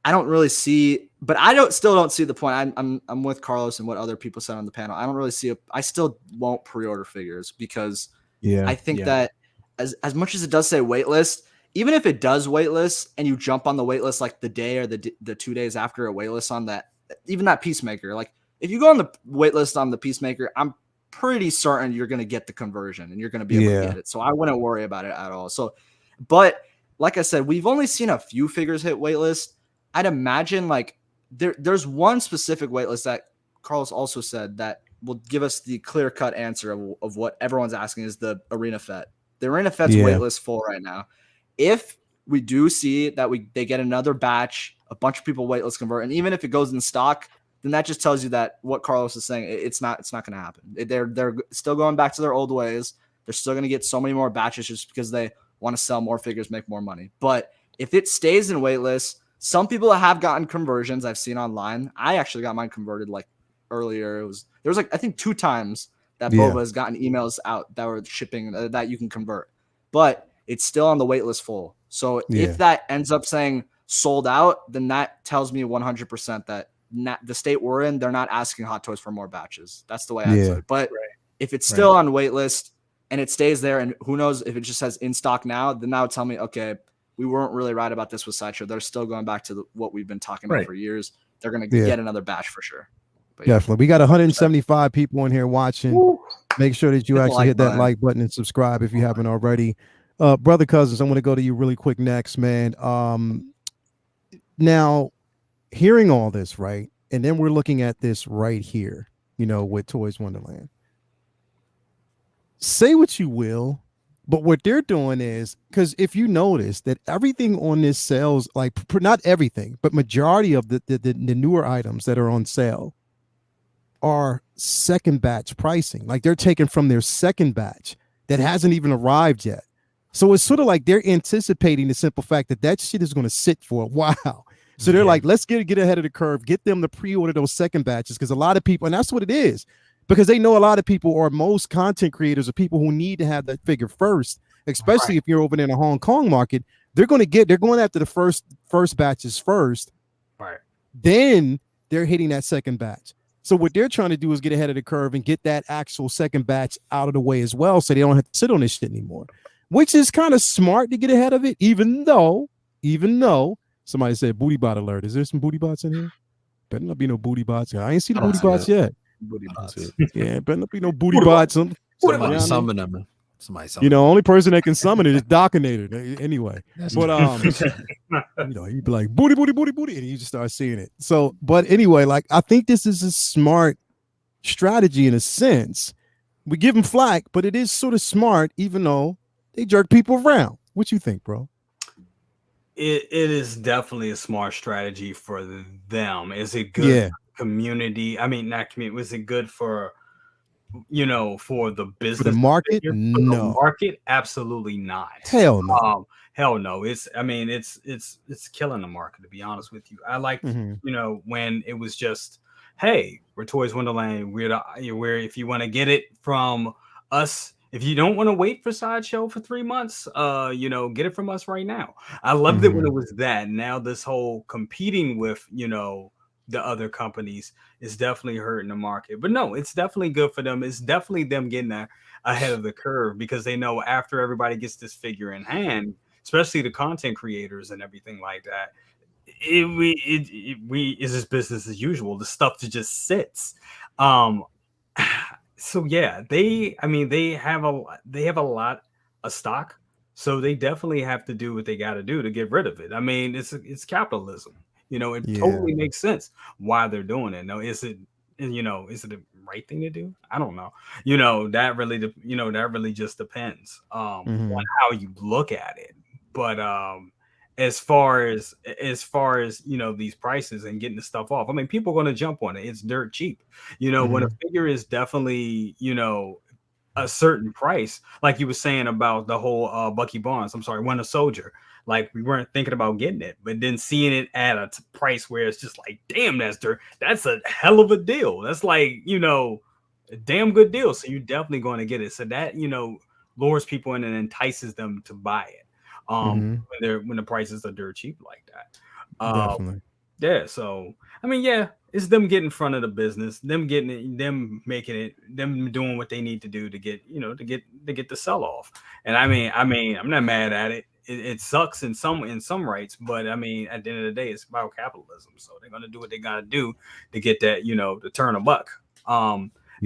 I don't really see, but still don't see the point. I'm with Carlos and what other people said on the panel. I don't really see I still won't pre-order figures because I think that as much as it does say waitlist, even if it does waitlist and you jump on the waitlist like the day or the 2 days after a waitlist on that, even that Peacemaker, like if you go on the waitlist on the Peacemaker, I'm pretty certain you're going to get the conversion and you're going to be able to get it. So I wouldn't worry about it at all. So, but like I said, we've only seen a few figures hit waitlist. I'd imagine like there's one specific waitlist that Carlos also said that will give us the clear cut answer of what everyone's asking is the Arena Fett. The Arena Fett's waitlist full right now. If we do see that they get another batch, a bunch of people waitlist convert, and even if it goes in stock, then that just tells you that what Carlos is saying, it's not going to happen. They're still going back to their old ways. They're still going to get so many more batches just because they want to sell more figures, make more money. But if it stays in waitlist, Some people have gotten conversions I've seen online. I actually got mine converted like earlier. There was like I think 2 times that Boba has gotten emails out that were shipping that you can convert, but it's still on the wait list full. So if that ends up saying sold out, then that tells me 100% that the state we're in, they're not asking Hot Toys for more batches. That's the way I put it. But if it's still on wait list and it stays there, and who knows if it just says in stock now, then that would tell me, okay, we weren't really right about this with Sideshow. They're still going back to what we've been talking about for years. They're going to get another batch for sure. But definitely. We got 175 people in here watching. Woo. Make sure that you actually hit that like button and subscribe if you haven't already. Brother Cousins, I'm going to go to you really quick next, man. Now, hearing all this, right? And then we're looking at this right here, with Toys Wonderland. Say what you will, but what they're doing is, because if you notice that everything on this sales, like not everything, but majority of the newer items that are on sale are second batch pricing. Like they're taken from their second batch that hasn't even arrived yet. So it's sort of like they're anticipating the simple fact that shit is going to sit for a while. So they're like, let's get ahead of the curve, get them to pre-order those second batches, because a lot of people, and that's what it is, because they know a lot of people, or most content creators, are people who need to have that figure first, especially if you're over in the Hong Kong market. They're going after the first batches first. Right. Then they're hitting that second batch. So what they're trying to do is get ahead of the curve and get that actual second batch out of the way as well, so they don't have to sit on this shit anymore, which is kind of smart to get ahead of it, even though somebody said booty bot alert. Is there some booty bots in here? Better not be no booty bots. I ain't seen the booty bots yet. Booty bots. Yeah, better not be no booty bots. Somebody summon them. Somebody summon only person that can summon it is Dockinator. Anyway, but he'd be like booty, booty, booty, booty, and you just start seeing it. So, but anyway, like I think this is a smart strategy in a sense. We give them flack, but it is sort of smart, even though they jerk people around. What you think, bro? It is definitely a smart strategy for them. Is it good community? I mean, not community. Was it good for for the business, for the market? For no, the market, absolutely not. Hell no. Hell no. It's killing the market, to be honest with you. I like when it was just, hey, we're Toys Wonderland. We're if you want to get it from us. If you don't want to wait for Sideshow for 3 months, get it from us right now. I loved it when it was that. Now this whole competing with, the other companies is definitely hurting the market. But no, it's definitely good for them. It's definitely them getting ahead of the curve, because they know after everybody gets this figure in hand, especially the content creators and everything like that, we is this business as usual. The stuff that just sits. So yeah, they have a lot of stock, so they definitely have to do what they got to do to get rid of it. I mean, it's capitalism, it totally makes sense why they're doing it. No, is it the right thing to do? I don't know. That really just depends on how you look at it. But as far as these prices and getting the stuff off, I mean, people are going to jump on it. It's dirt cheap. When a figure is definitely a certain price, like you were saying about the whole Bucky Barnes, Winter Soldier, like we weren't thinking about getting it, but then seeing it at a price where it's just like, damn, that's a hell of a deal. That's like, a damn good deal. So you're definitely going to get it. So that, lures people in and entices them to buy it. When the prices are dirt cheap like that. Definitely. Yeah. So I mean, yeah, it's them getting in front of the business, them getting it, them making it, them doing what they need to do to get, to get the sell off. And I mean, I'm not mad at it. It sucks in some rights, but I mean, at the end of the day, it's about capitalism. So they're gonna do what they gotta do to get that, to turn a buck.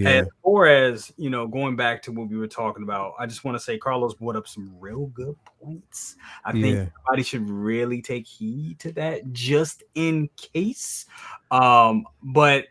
As far as going back to what we were talking about, I just want to say Carlos brought up some real good points. I think everybody should really take heed to that, just in case. But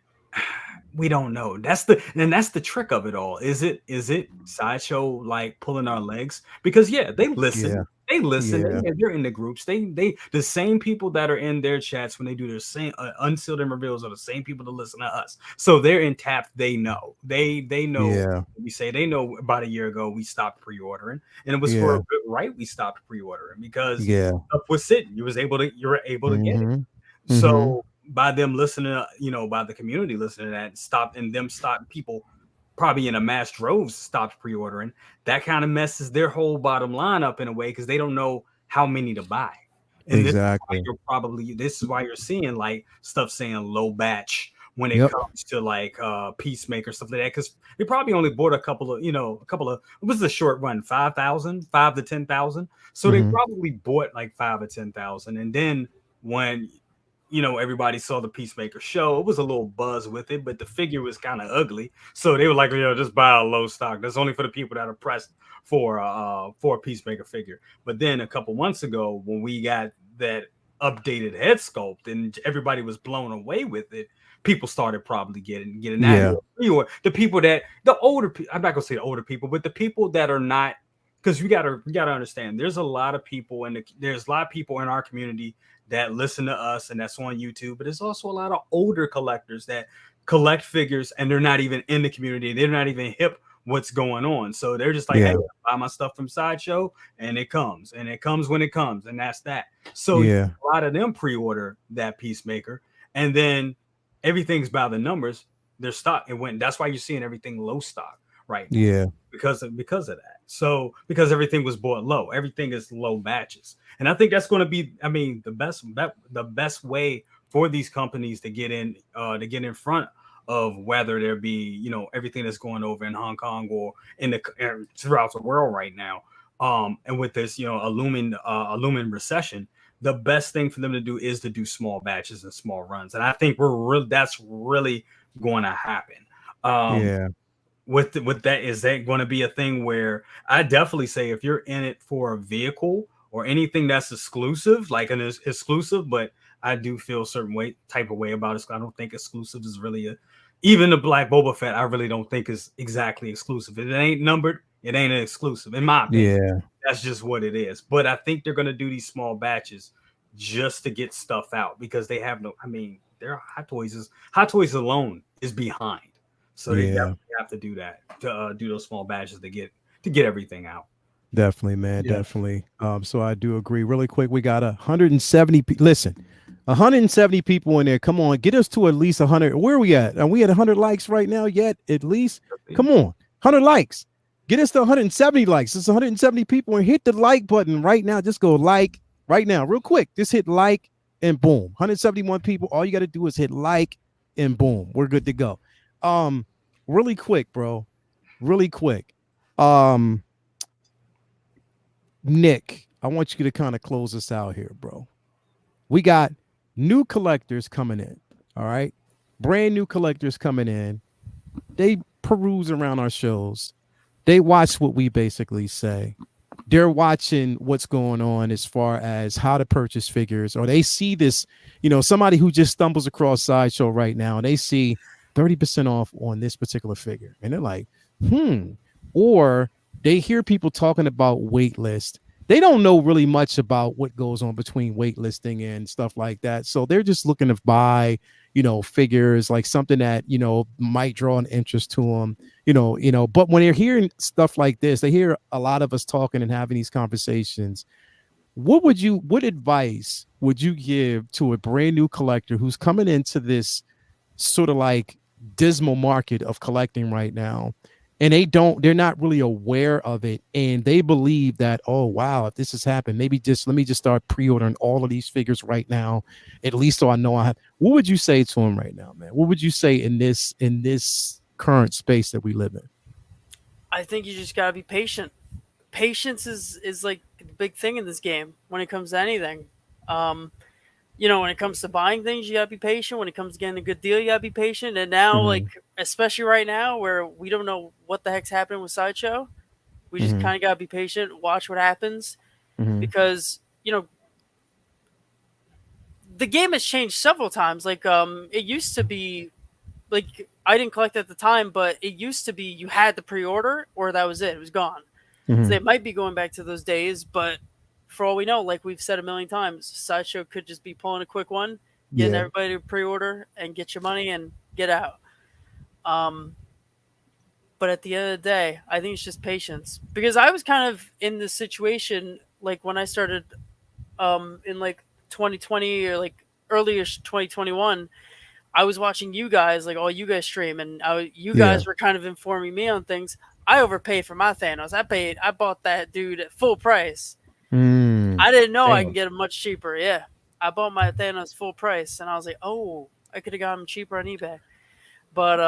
we don't know. That's the trick of it all. Is it Sideshow like pulling our legs? Because they listen. They listen. Yeah. They're in the groups. They the same people that are in their chats when they do their same unsealed and reveals are the same people that listen to us. So they're in tap. They know. They know. Yeah. We say they know. About a year ago, we stopped pre-ordering, and it was for a Yeah. good right. We stopped pre-ordering because Yeah. stuff was sitting. You were able to get it. Mhm. Mhm. So by them listening, by the community listening to that, stop people probably in a mass droves stopped pre-ordering. That kind of messes their whole bottom line up in a way because they don't know how many to buy. And Exactly. this is why you're seeing like stuff saying low batch when it Yep. comes to like Peacemaker, stuff like that, because they probably only bought a couple of it was a short run, 5,000, 5 to 10,000. So they Mhm. probably bought like 5 or 10,000. And then when everybody saw the Peacemaker show, it was a little buzz with it, but the figure was kind of ugly. So they were like, just buy a low stock. That's only for the people that are pressed for a Peacemaker figure. But then a couple months ago, when we got that updated head sculpt and everybody was blown away with it, people started probably getting Yeah. that. The people that the older people, I'm not gonna say the older people, but the people that are not, because you gotta understand, there's a lot of people in our community that listen to us and that's on YouTube, but there's also a lot of older collectors that collect figures and they're not even in the community. They're not even hip what's going on. So they're just like, Yeah. hey, I buy my stuff from Sideshow and it comes when it comes. And that's that. So Yeah. a lot of them pre-order that Peacemaker and then everything's by the numbers. Their stock, that's why you're seeing everything low stock right now. Yeah. Because of that. So because everything was bought low, everything is low batches. And I think that's going to be, the best way for these companies to get in front of whether there be, everything that's going over in Hong Kong or throughout the world right now. And with this, a looming recession, the best thing for them to do is to do small batches and small runs. And I think that's really going to happen. Yeah. With that, is that going to be a thing where I definitely say if you're in it for a vehicle or anything that's exclusive, like an exclusive, but I do feel a certain type of way about it. I don't think exclusive is really even the Black Boba Fett. I really don't think is exactly exclusive. If it ain't numbered, it ain't an exclusive in my opinion. Yeah. That's just what it is. But I think they're going to do these small batches just to get stuff out because they have their Hot Toys alone is behind. So they definitely have to do that to do those small batches to get everything out. Definitely, man. Yeah. Definitely. So I do agree. Really quick, we got 170. Listen, 170 people in there. Come on, get us to at least 100. Where are we at? Are we at 100 likes right now yet? At least, come on, 100 likes. Get us to 170 likes. It's 170 people, and hit the like button right now. Just go like right now, real quick. Just hit like and boom. 171 people. All you got to do is hit like and boom. We're good to go. Really quick, bro. Really quick. Nick, I want you to kind of close us out here, bro. We got new collectors coming in. All right. Brand new collectors coming in. They peruse around our shows. They watch what we basically say. They're watching what's going on as far as how to purchase figures, or they see this, somebody who just stumbles across Sideshow right now and they see 30% off on this particular figure. And they're like, or they hear people talking about Waitlist. They don't know really much about what goes on between waitlisting and stuff like that. So they're just looking to buy, figures, like something that, might draw an interest to them, but when they're hearing stuff like this, they hear a lot of us talking and having these conversations. What advice would you give to a brand new collector who's coming into this sort of like dismal market of collecting right now, and they're not really aware of it, and they believe that, oh wow, if this has happened, let me just start pre-ordering all of these figures right now, at least so I know I have. What would you say to them right now, man? What would you say in this current space that we live in? I think you just gotta be patient. Patience is like the big thing in this game when it comes to anything. When it comes to buying things, you gotta be patient. When it comes to getting a good deal, you gotta be patient. And now, like, especially right now where we don't know what the heck's happening with Sideshow, we just kind of gotta be patient, watch what happens, because the game has changed several times. Like, it used to be, like, I didn't collect at the time, but it used to be you had to pre-order or that was it. It was gone. So they might be going back to those days, but for all we know, like we've said a million times, Sideshow could just be pulling a quick one, getting everybody to pre-order and get your money and get out. But at the end of the day, I think it's just patience, because I was kind of in this situation like when I started in like 2020 or like earlier 2021. I was watching you guys, like all you guys stream, and you guys were kind of informing me on things. I overpaid for my Thanos. I bought that dude at full price. I didn't know I can get him much cheaper. Yeah, I bought my Thanos full price, and I was like, oh, I could have got him cheaper on eBay. But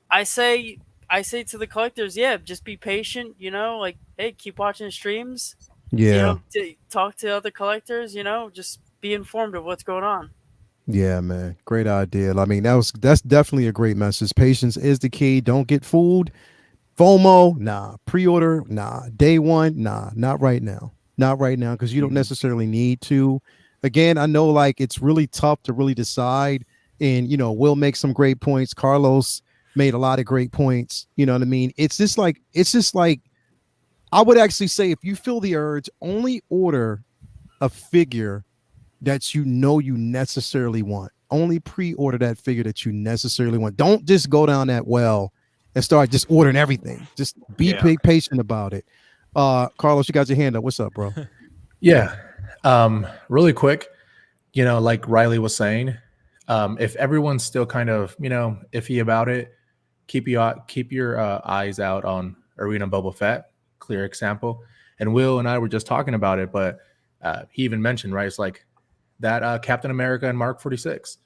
I say to the collectors, just be patient. Like, hey, keep watching streams. Talk to other collectors. Just be informed of what's going on. Yeah, man. Great idea. I mean, that's definitely a great message. Patience is the key. Don't get fooled. FOMO, nah. Pre-order, nah. Day one, nah. Not right now. Not right now, because you don't necessarily need to. Again, I know like it's really tough to really decide. And we'll make some great points. Carlos made a lot of great points. You know what I mean? It's just like I would actually say, if you feel the urge, only order a figure that you necessarily want. Only pre-order that figure that you necessarily want. Don't just go down that well and start just ordering everything. Just be patient about it. Carlos, you got your hand up. What's up, bro? Yeah. Really quick, like Riley was saying, if everyone's still kind of, iffy about it, keep your eyes out on Arena Boba Fett, clear example. And Will and I were just talking about it, but he even mentioned, right? It's like that Captain America and Mark 46.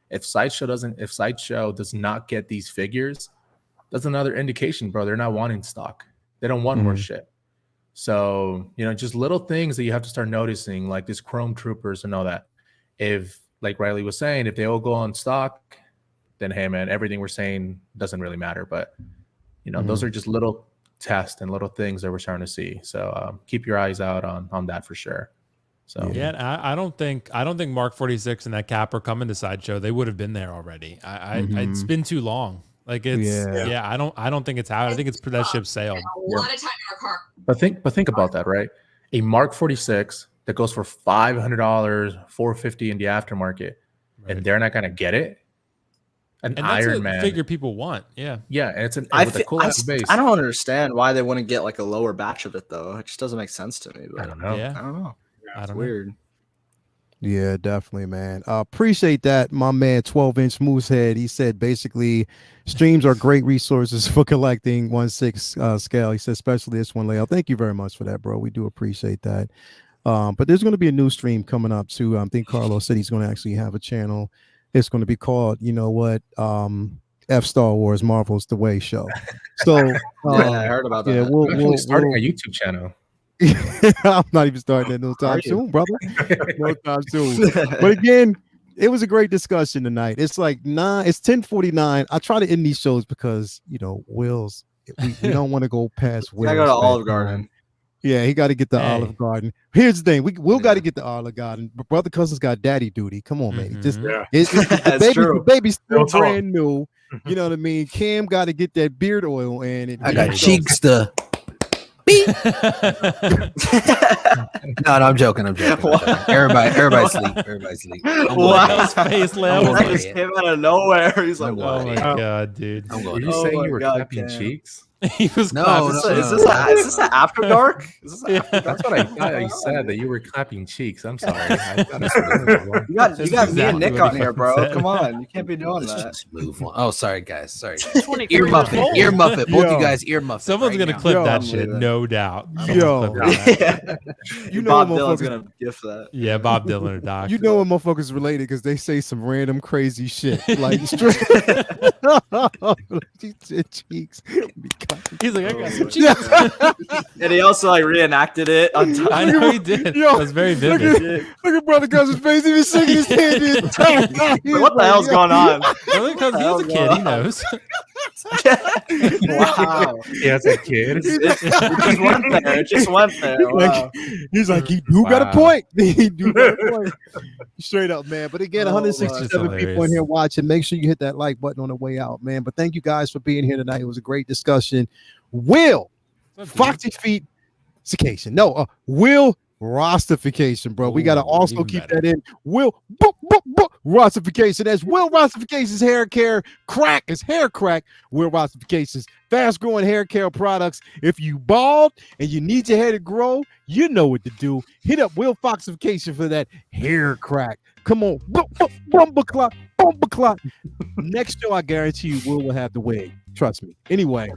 If Sideshow does not get these figures, that's another indication, bro. They're not wanting stock. They don't want more shit. So, just little things that you have to start noticing, like these Chrome Troopers and all that. If, like Riley was saying, if they all go on stock, then hey, man, everything we're saying doesn't really matter. But, those are just little tests and little things that we're starting to see. So keep your eyes out on that for sure. So I don't think Mark 46 and that Cap are coming to Sideshow. They would have been there already. It's been too long. Like I don't think it's out. I think it's that ship sailed. A lot of time in our car. But think about that, right? A Mark 46 that goes for $500, $450 in the aftermarket, and they're not gonna get it. And Iron Man figure people want, and it's with a cool ass base. I don't understand why they wouldn't get like a lower batch of it though. It just doesn't make sense to me. But I don't know. Yeah. I don't know. It's weird. Yeah, definitely, man. Appreciate that, my man. 12-inch Moosehead. He said basically, streams are great resources for collecting 1/6 scale. He said especially this one layout. Thank you very much for that, bro. We do appreciate that. But there's going to be a new stream coming up too. I think Carlos said he's going to actually have a channel. It's going to be called, F Star Wars Marvel's The Way Show. So I heard about that. Yeah, we're starting a YouTube channel. I'm not even starting that no time soon, brother. No time soon. But again, it was a great discussion tonight. It's like it's 10:49. I try to end these shows because Will's. We don't want to go past Will's. I go to Olive Garden. Yeah, he got to get the Olive Garden. Here's the thing: Will got to get the Olive Garden. But brother Cousin's got daddy duty. Come on, man. Just the baby's still brand new. You know what I mean? Cam got to get that beard oil, and I got cheeks to. No, I'm joking. Everybody sleep. Wow, face level. That just came out of nowhere. He's like, "Oh my god, dude!" Were you saying you were clapping cheeks? He was. No. Is this an after dark? That's what I thought you said, that you were clapping cheeks. I'm sorry. You got me and Nick on here, bro. Come on, you can't be doing that. Just move on. Oh, sorry, guys. Sorry. 23 Ear years muffet. old. Ear muffet. Both you guys ear muffet. Someone's gonna now. clip that shit, no doubt. You know Bob what Dylan's motherfuckers gonna gift that. Yeah, Bob Dylan or Doc. You know what motherfuckers related because they say some random crazy shit. Like straight cheeks. He's like, I got some cheeks. And he also like reenacted it on time. I know he did. It was very vivid. Look at brother Cousin's face. He was shaking his head. What the hell's going on? Because he was a kid, he knows. Wow. Yeah, as a kid. It just went there. Wow. He's like, he do got a point. He do got a point. Straight up, man. But again, 167 people in here watching. Make sure you hit that like button on the way out, man. But thank you guys for being here tonight. It was a great discussion. Will Foxy Feet rostification. No, Will rostification, bro. We got to Ooh, also even keep better. that in. Will rostification. That's Will rostification's hair care crack. Is hair crack. Will rostification's fast growing hair care products. If you bald and you need your hair to grow, you know what to do. Hit up Will Foxification for that hair crack. Come on, bumper clock. Next show, I guarantee you, Will have the wig. Trust me. Anyway,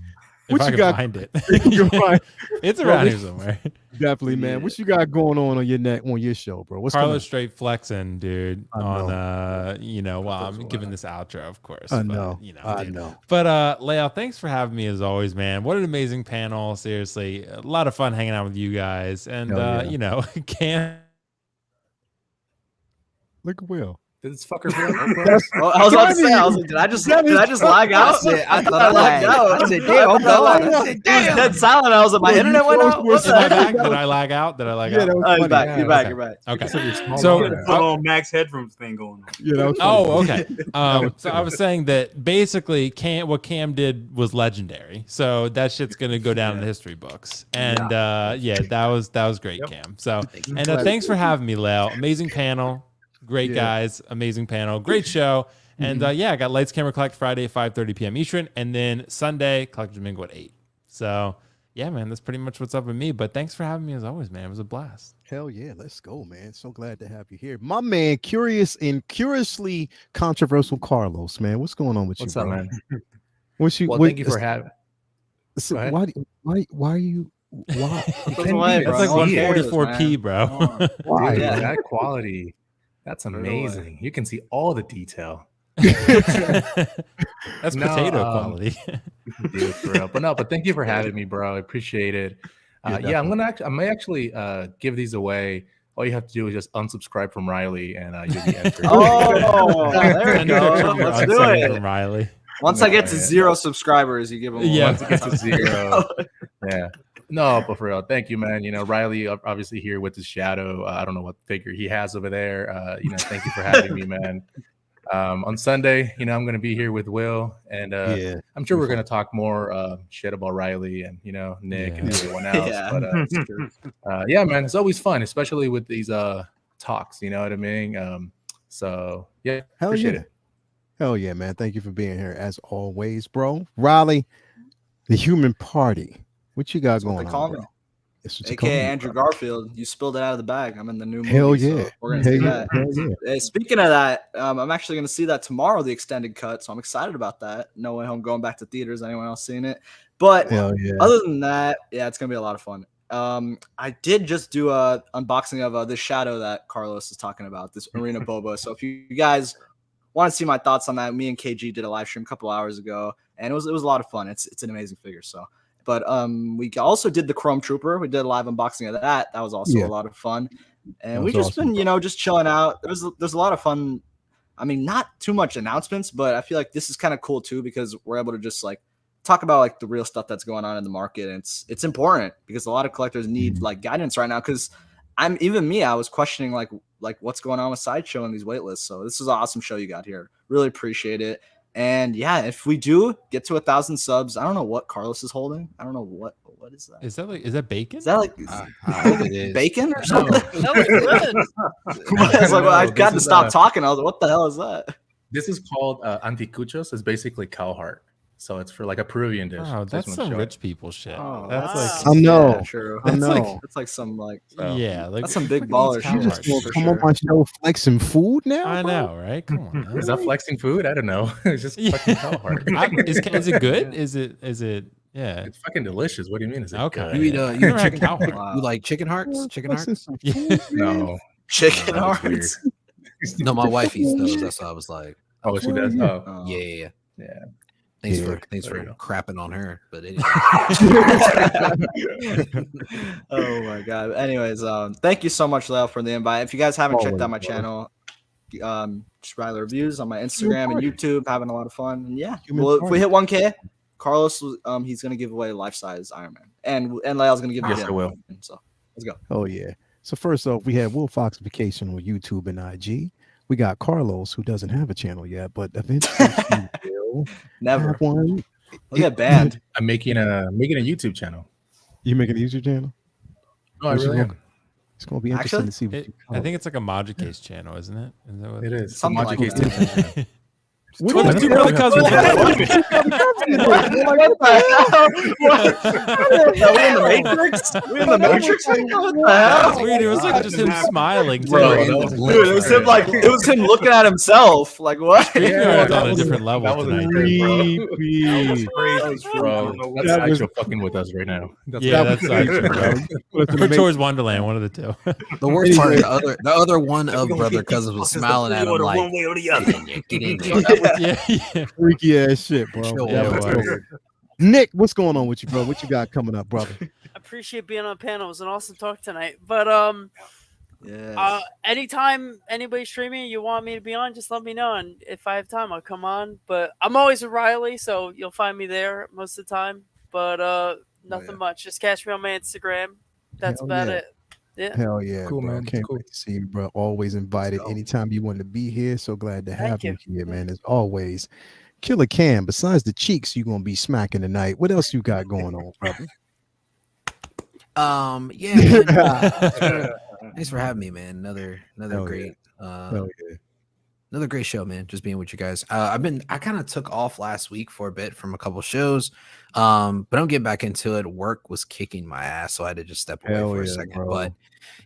If what I you can got? find it. You're right. It's around here somewhere. Definitely, man. What you got going on your neck on your show, bro? What's Carlos straight flexing, dude. I know. Well, I'm giving this outro, of course. I but, know. I dude. know. But Leo, thanks for having me as always, man. What an amazing panel. Seriously. A lot of fun hanging out with you guys. And Cam. Look at Will. Did this fucker Well, I was about to say, I was like, did I just lag out? I thought I lagged out. I said, damn, I'm going. I said, It was damn. dead silent. I was like, my internet went out. What Am I the heck? back? Did I lag out? Yeah, out? that was Oh, funny. you're back. You're back. Okay. You're back. Okay. So So Put on Max headphones thing going on. Yeah, that was funny. Oh, okay. So I was saying that basically what Cam did was legendary. So that shit's gonna go down in the history books. And that was great, Cam. So and thanks for having me, Leo. Amazing panel, great guys, amazing panel, great show. And I got Lights Camera Collect Friday at 5:30 p.m. Eastern, and then Sunday Collect Domingo at 8. So yeah, man, that's pretty much what's up with me. But thanks for having me as always, man. It was a blast. Hell yeah, let's go, man. So glad to have you here. My man, curious and curiously controversial Carlos, man. What's going on with What's you, up, bro? man? Thank you for having. So Go ahead. why are you why That's why, That's bro. like No one cares, 144p, bro. why? Dude, Yeah. that quality, that's amazing. You can see all the detail. That's No, potato quality. Dude, for real. But thank you for having me, bro. I appreciate it. I may actually give these away. All you have to do is just unsubscribe from Riley, and you'll be entered. Oh, there we Send go. picture of your Let's do unsubscribed it. from Riley. Once I get to 0 subscribers, you give them. Yeah. Once it gets to 0. Yeah. No, but for real, thank you, man. Riley obviously here with his shadow. I don't know what figure he has over there. Thank you for having me, man. On Sunday, I'm going to be here with Will, and I'm sure we're going to talk more shit about Riley and Nick and everyone else. Yeah. But man, it's always fun, especially with these talks. You know what I mean? So yeah, Hell appreciate yeah. it. Hell yeah, man. Thank you for being here as always, bro. Riley, the human party. What you got That's what going they call on, me. bro? That's what you call AKA me, Andrew bro. Garfield. You spilled it out of the bag. I'm in the new movie. Hell so yeah. we're gonna see Hell that. Hell yeah. Hey, speaking of that, I'm actually gonna see that tomorrow, the extended cut. So I'm excited about that. No Way Home going back to theaters. Anyone else seeing it? But Hell yeah. other than that, yeah, it's gonna be a lot of fun. I did just do a unboxing of this shadow that Carlos is talking about, this Arena Boba. So if you guys want to see my thoughts on that, me and KG did a live stream a couple hours ago, and it was a lot of fun. It's an amazing figure. So, but we also did the Chrome Trooper. We did a live unboxing of that. That was also a lot of fun, and we just been just chilling out. There's a lot of fun. I mean, not too much announcements, but I feel like this is kind of cool too because we're able to just like talk about like the real stuff that's going on in the market. And it's important because a lot of collectors need like guidance right now. Because I was questioning like what's going on with Sideshow and these waitlists. So this is an awesome show you got here. Really appreciate it. And yeah, if we do get to 1,000 subs, I don't know what Carlos is holding. I don't know what is that. Is that bacon? Is that like it is. bacon or something? That was good. I was like, well, I No, got this to is, stop talking. I was like, what the hell is that? This is called anticuchos. It's basically cow heart. So it's for like a Peruvian dish. Oh, Just that's wanna some show rich it. people shit. Oh, That's wow. I know. Yeah, true. I That's like- know. It's like some like So, Yeah, like that's some big who baller eats shit. You cow just heart? gonna for come on sure. my show flexing food now? I bro? know, right? Come on. is that flexing food? I don't know. It's just fucking cow heart. Is it good? Is it? Yeah. It's fucking delicious. What do you mean? Is it Okay. good? You eat I've never had chicken, cow heart. Wow. you like chicken hearts? Chicken Flexing hearts? some Yeah. food, man? No. Chicken No, that's hearts. No, my wife eats those. That's what I was like. Oh, she does. Yeah. Oh, Yeah. yeah. Thanks Yeah. for There you go. crapping on her. But anyway. Oh my god. Anyways, thank you so much, Leo, for the invite. If you guys haven't checked out my Always, channel, just Riley Reviews on my Instagram and YouTube, having a lot of fun. And yeah, Human well, if party. we hit 1K, Carlos, he's gonna give away life-size Iron Man, and Leo's gonna give you Yes, I will. So let's go. Oh yeah. So first off, we have Will Foxification on YouTube and IG. We got Carlos, who doesn't have a channel yet, but eventually he will Never. have one. We'll get banned. I'm making a YouTube channel. You making a YouTube channel? No, I Which is really gonna- am. It's gonna be interesting Actually? to see what you I think it's like a Module Case channel, isn't it? Is that what It is. Something like Case that. team. What Well, the the two hell? brother cousins. What the hell? What? We in the Matrix? We in the Matrix? What the That's hell? weird. It was like just him smiling too. Bro, that was dude, it was him like it was him looking at himself. Like what? StreamYard's on a was- different level that was tonight. Creepy. Bro, that's That was- actually fucking with us right now. That's Yeah, what- that's actually bro. Or Toys Wonderland, one of the two. The worst part, the other one of brother cousins was smiling at him like, one way or the other. get in there. Yeah. freaky ass shit, bro. Chill Yeah, out. it was. Nick, what's going on with you, bro? What you got coming up, brother? I appreciate being on panel. It was an awesome talk tonight. But Yes. anytime anybody's streaming, you want me to be on, just let me know, and if I have time, I'll come on. But I'm always with Riley, so you'll find me there most of the time. But nothing much. Just catch me on my Instagram. That's Hell about yeah. it. Yeah. Hell yeah, Cool, bro. man. Can't Cool. wait to see you, bro. Always invited anytime you want to be here. So glad to have Thank you here, man. As always. Killer Cam, besides the cheeks you gonna be smacking tonight, what else you got going on, brother? Yeah, man. Thanks for having me, man. Another Hell great Hell yeah. another great show, man. Just being with you guys. I kind of took off last week for a bit from a couple shows. But I'm getting back into it. Work was kicking my ass, so I had to just step away Hell for a yeah, second. bro. But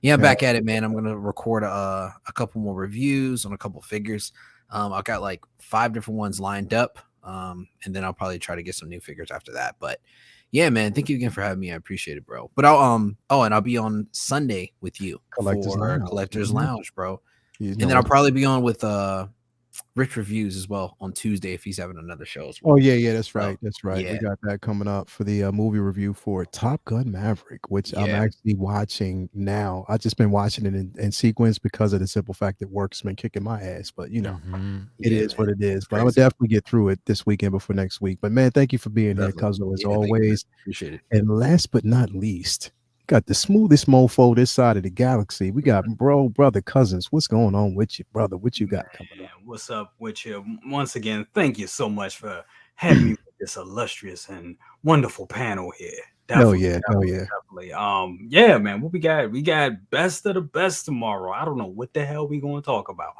yeah, I'm back at it, man. I'm gonna record a couple more reviews on a couple figures. I've got like 5 different ones lined up. And then I'll probably try to get some new figures after that. But yeah, man, thank you again for having me. I appreciate it, bro. But and I'll be on Sunday with you Collectors for Lounge. Collectors Mhm. Lounge, bro. You And know then I'll what- probably be on with Rich Reviews as well on Tuesday if he's having another show as well. Oh yeah, that's So, right. That's right. We yeah. got that coming up for the movie review for Top Gun Maverick, which I'm Yeah. actually watching now. I've just been watching it in sequence because of the simple fact that work's been kicking my ass. But you know, Mhm. it Yeah, is man. what it is. But I'm gonna Crazy. definitely get through it this weekend before next week. But man, thank you for being here, Definitely. Cuzzo, as Yeah, thank you, man. always. Appreciate it. And last but not least, got the smoothest mofo this side of the galaxy. We got brother cousins. What's going on with you, brother? What you got coming Man, up? what's up with you? Once again, thank you so much for having me with this illustrious and wonderful panel here. Hell yeah, hell yeah. Definitely. Yeah, man. What we got? We got best of the best tomorrow. I don't know what the hell we gonna talk about.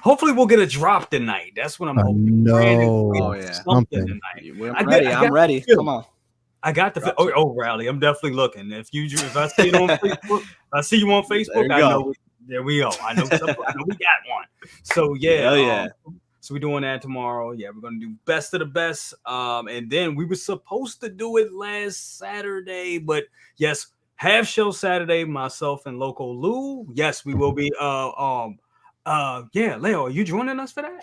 Hopefully, we'll get a drop tonight. That's what I'm I hoping. know. Oh, yeah. Something Something. tonight. I'm ready. I'm ready. feel. Come on. I got the Drop Rally. I'm definitely looking. If I see it on Facebook, I see you on There Facebook. you I go. know. There we go. I know we got one. So yeah, Hell yeah. so we're doing that tomorrow. Yeah, we're gonna do best of the best. And then we were supposed to do it last Saturday, but yes, half show Saturday. Myself and Loco Lou. Yes, we will be. Yeah, Leo, are you joining us for that?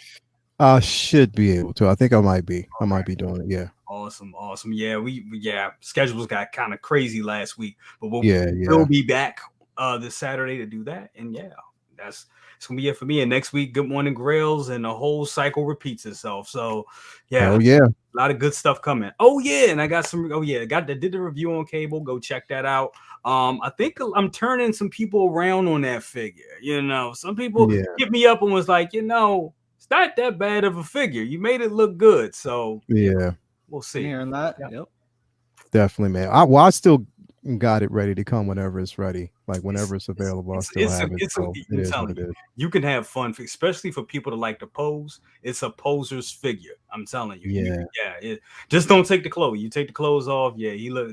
I should be able to. I think I might be. I might be doing it. Yeah. Awesome. Yeah, schedules got kind of crazy last week, but we'll be back this Saturday to do that. And yeah, it's gonna be it for me. And next week, Good Morning Grails, and the whole cycle repeats itself. So yeah, Hell yeah. a lot of good stuff coming. Oh yeah, and I got some. Oh yeah, did the review on cable. Go check that out. I think I'm turning some people around on that figure. You know, some people hit me up and was like, it's not that bad of a figure. You made it look good. So Yeah. we'll see. Hearing that? Yeah. Yep. Definitely, man. I still got it ready to come whenever it's ready. Like whenever it's available, I still have it. So it is what it is. You can have fun, especially for people that like to pose. It's a poser's figure. I'm telling you. Yeah. Just don't take the clothes. You take the clothes off. Yeah, he look. I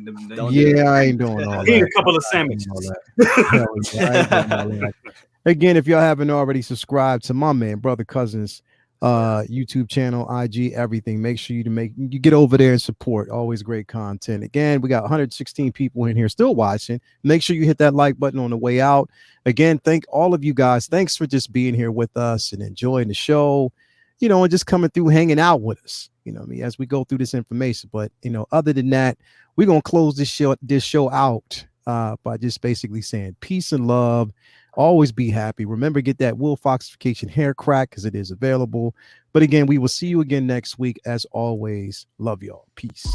ain't doing all He that. a couple of sandwiches. Hell yeah, I ain't doing all that. Again, if y'all haven't already subscribed to my man, Brother Cousins, YouTube channel, IG, everything, make sure you get over there and support. Always great content. Again, we got 116 people in here still watching. Make sure you hit that like button on the way out. Again, thank all of you guys. Thanks for just being here with us and enjoying the show, and just coming through, hanging out with us, as we go through this information. But other than that, we're gonna close this show out by just basically saying peace and love. Always be happy. Remember, get that Will Foxification hair crack because it is available. But again, we will see you again next week. As always, love y'all. Peace.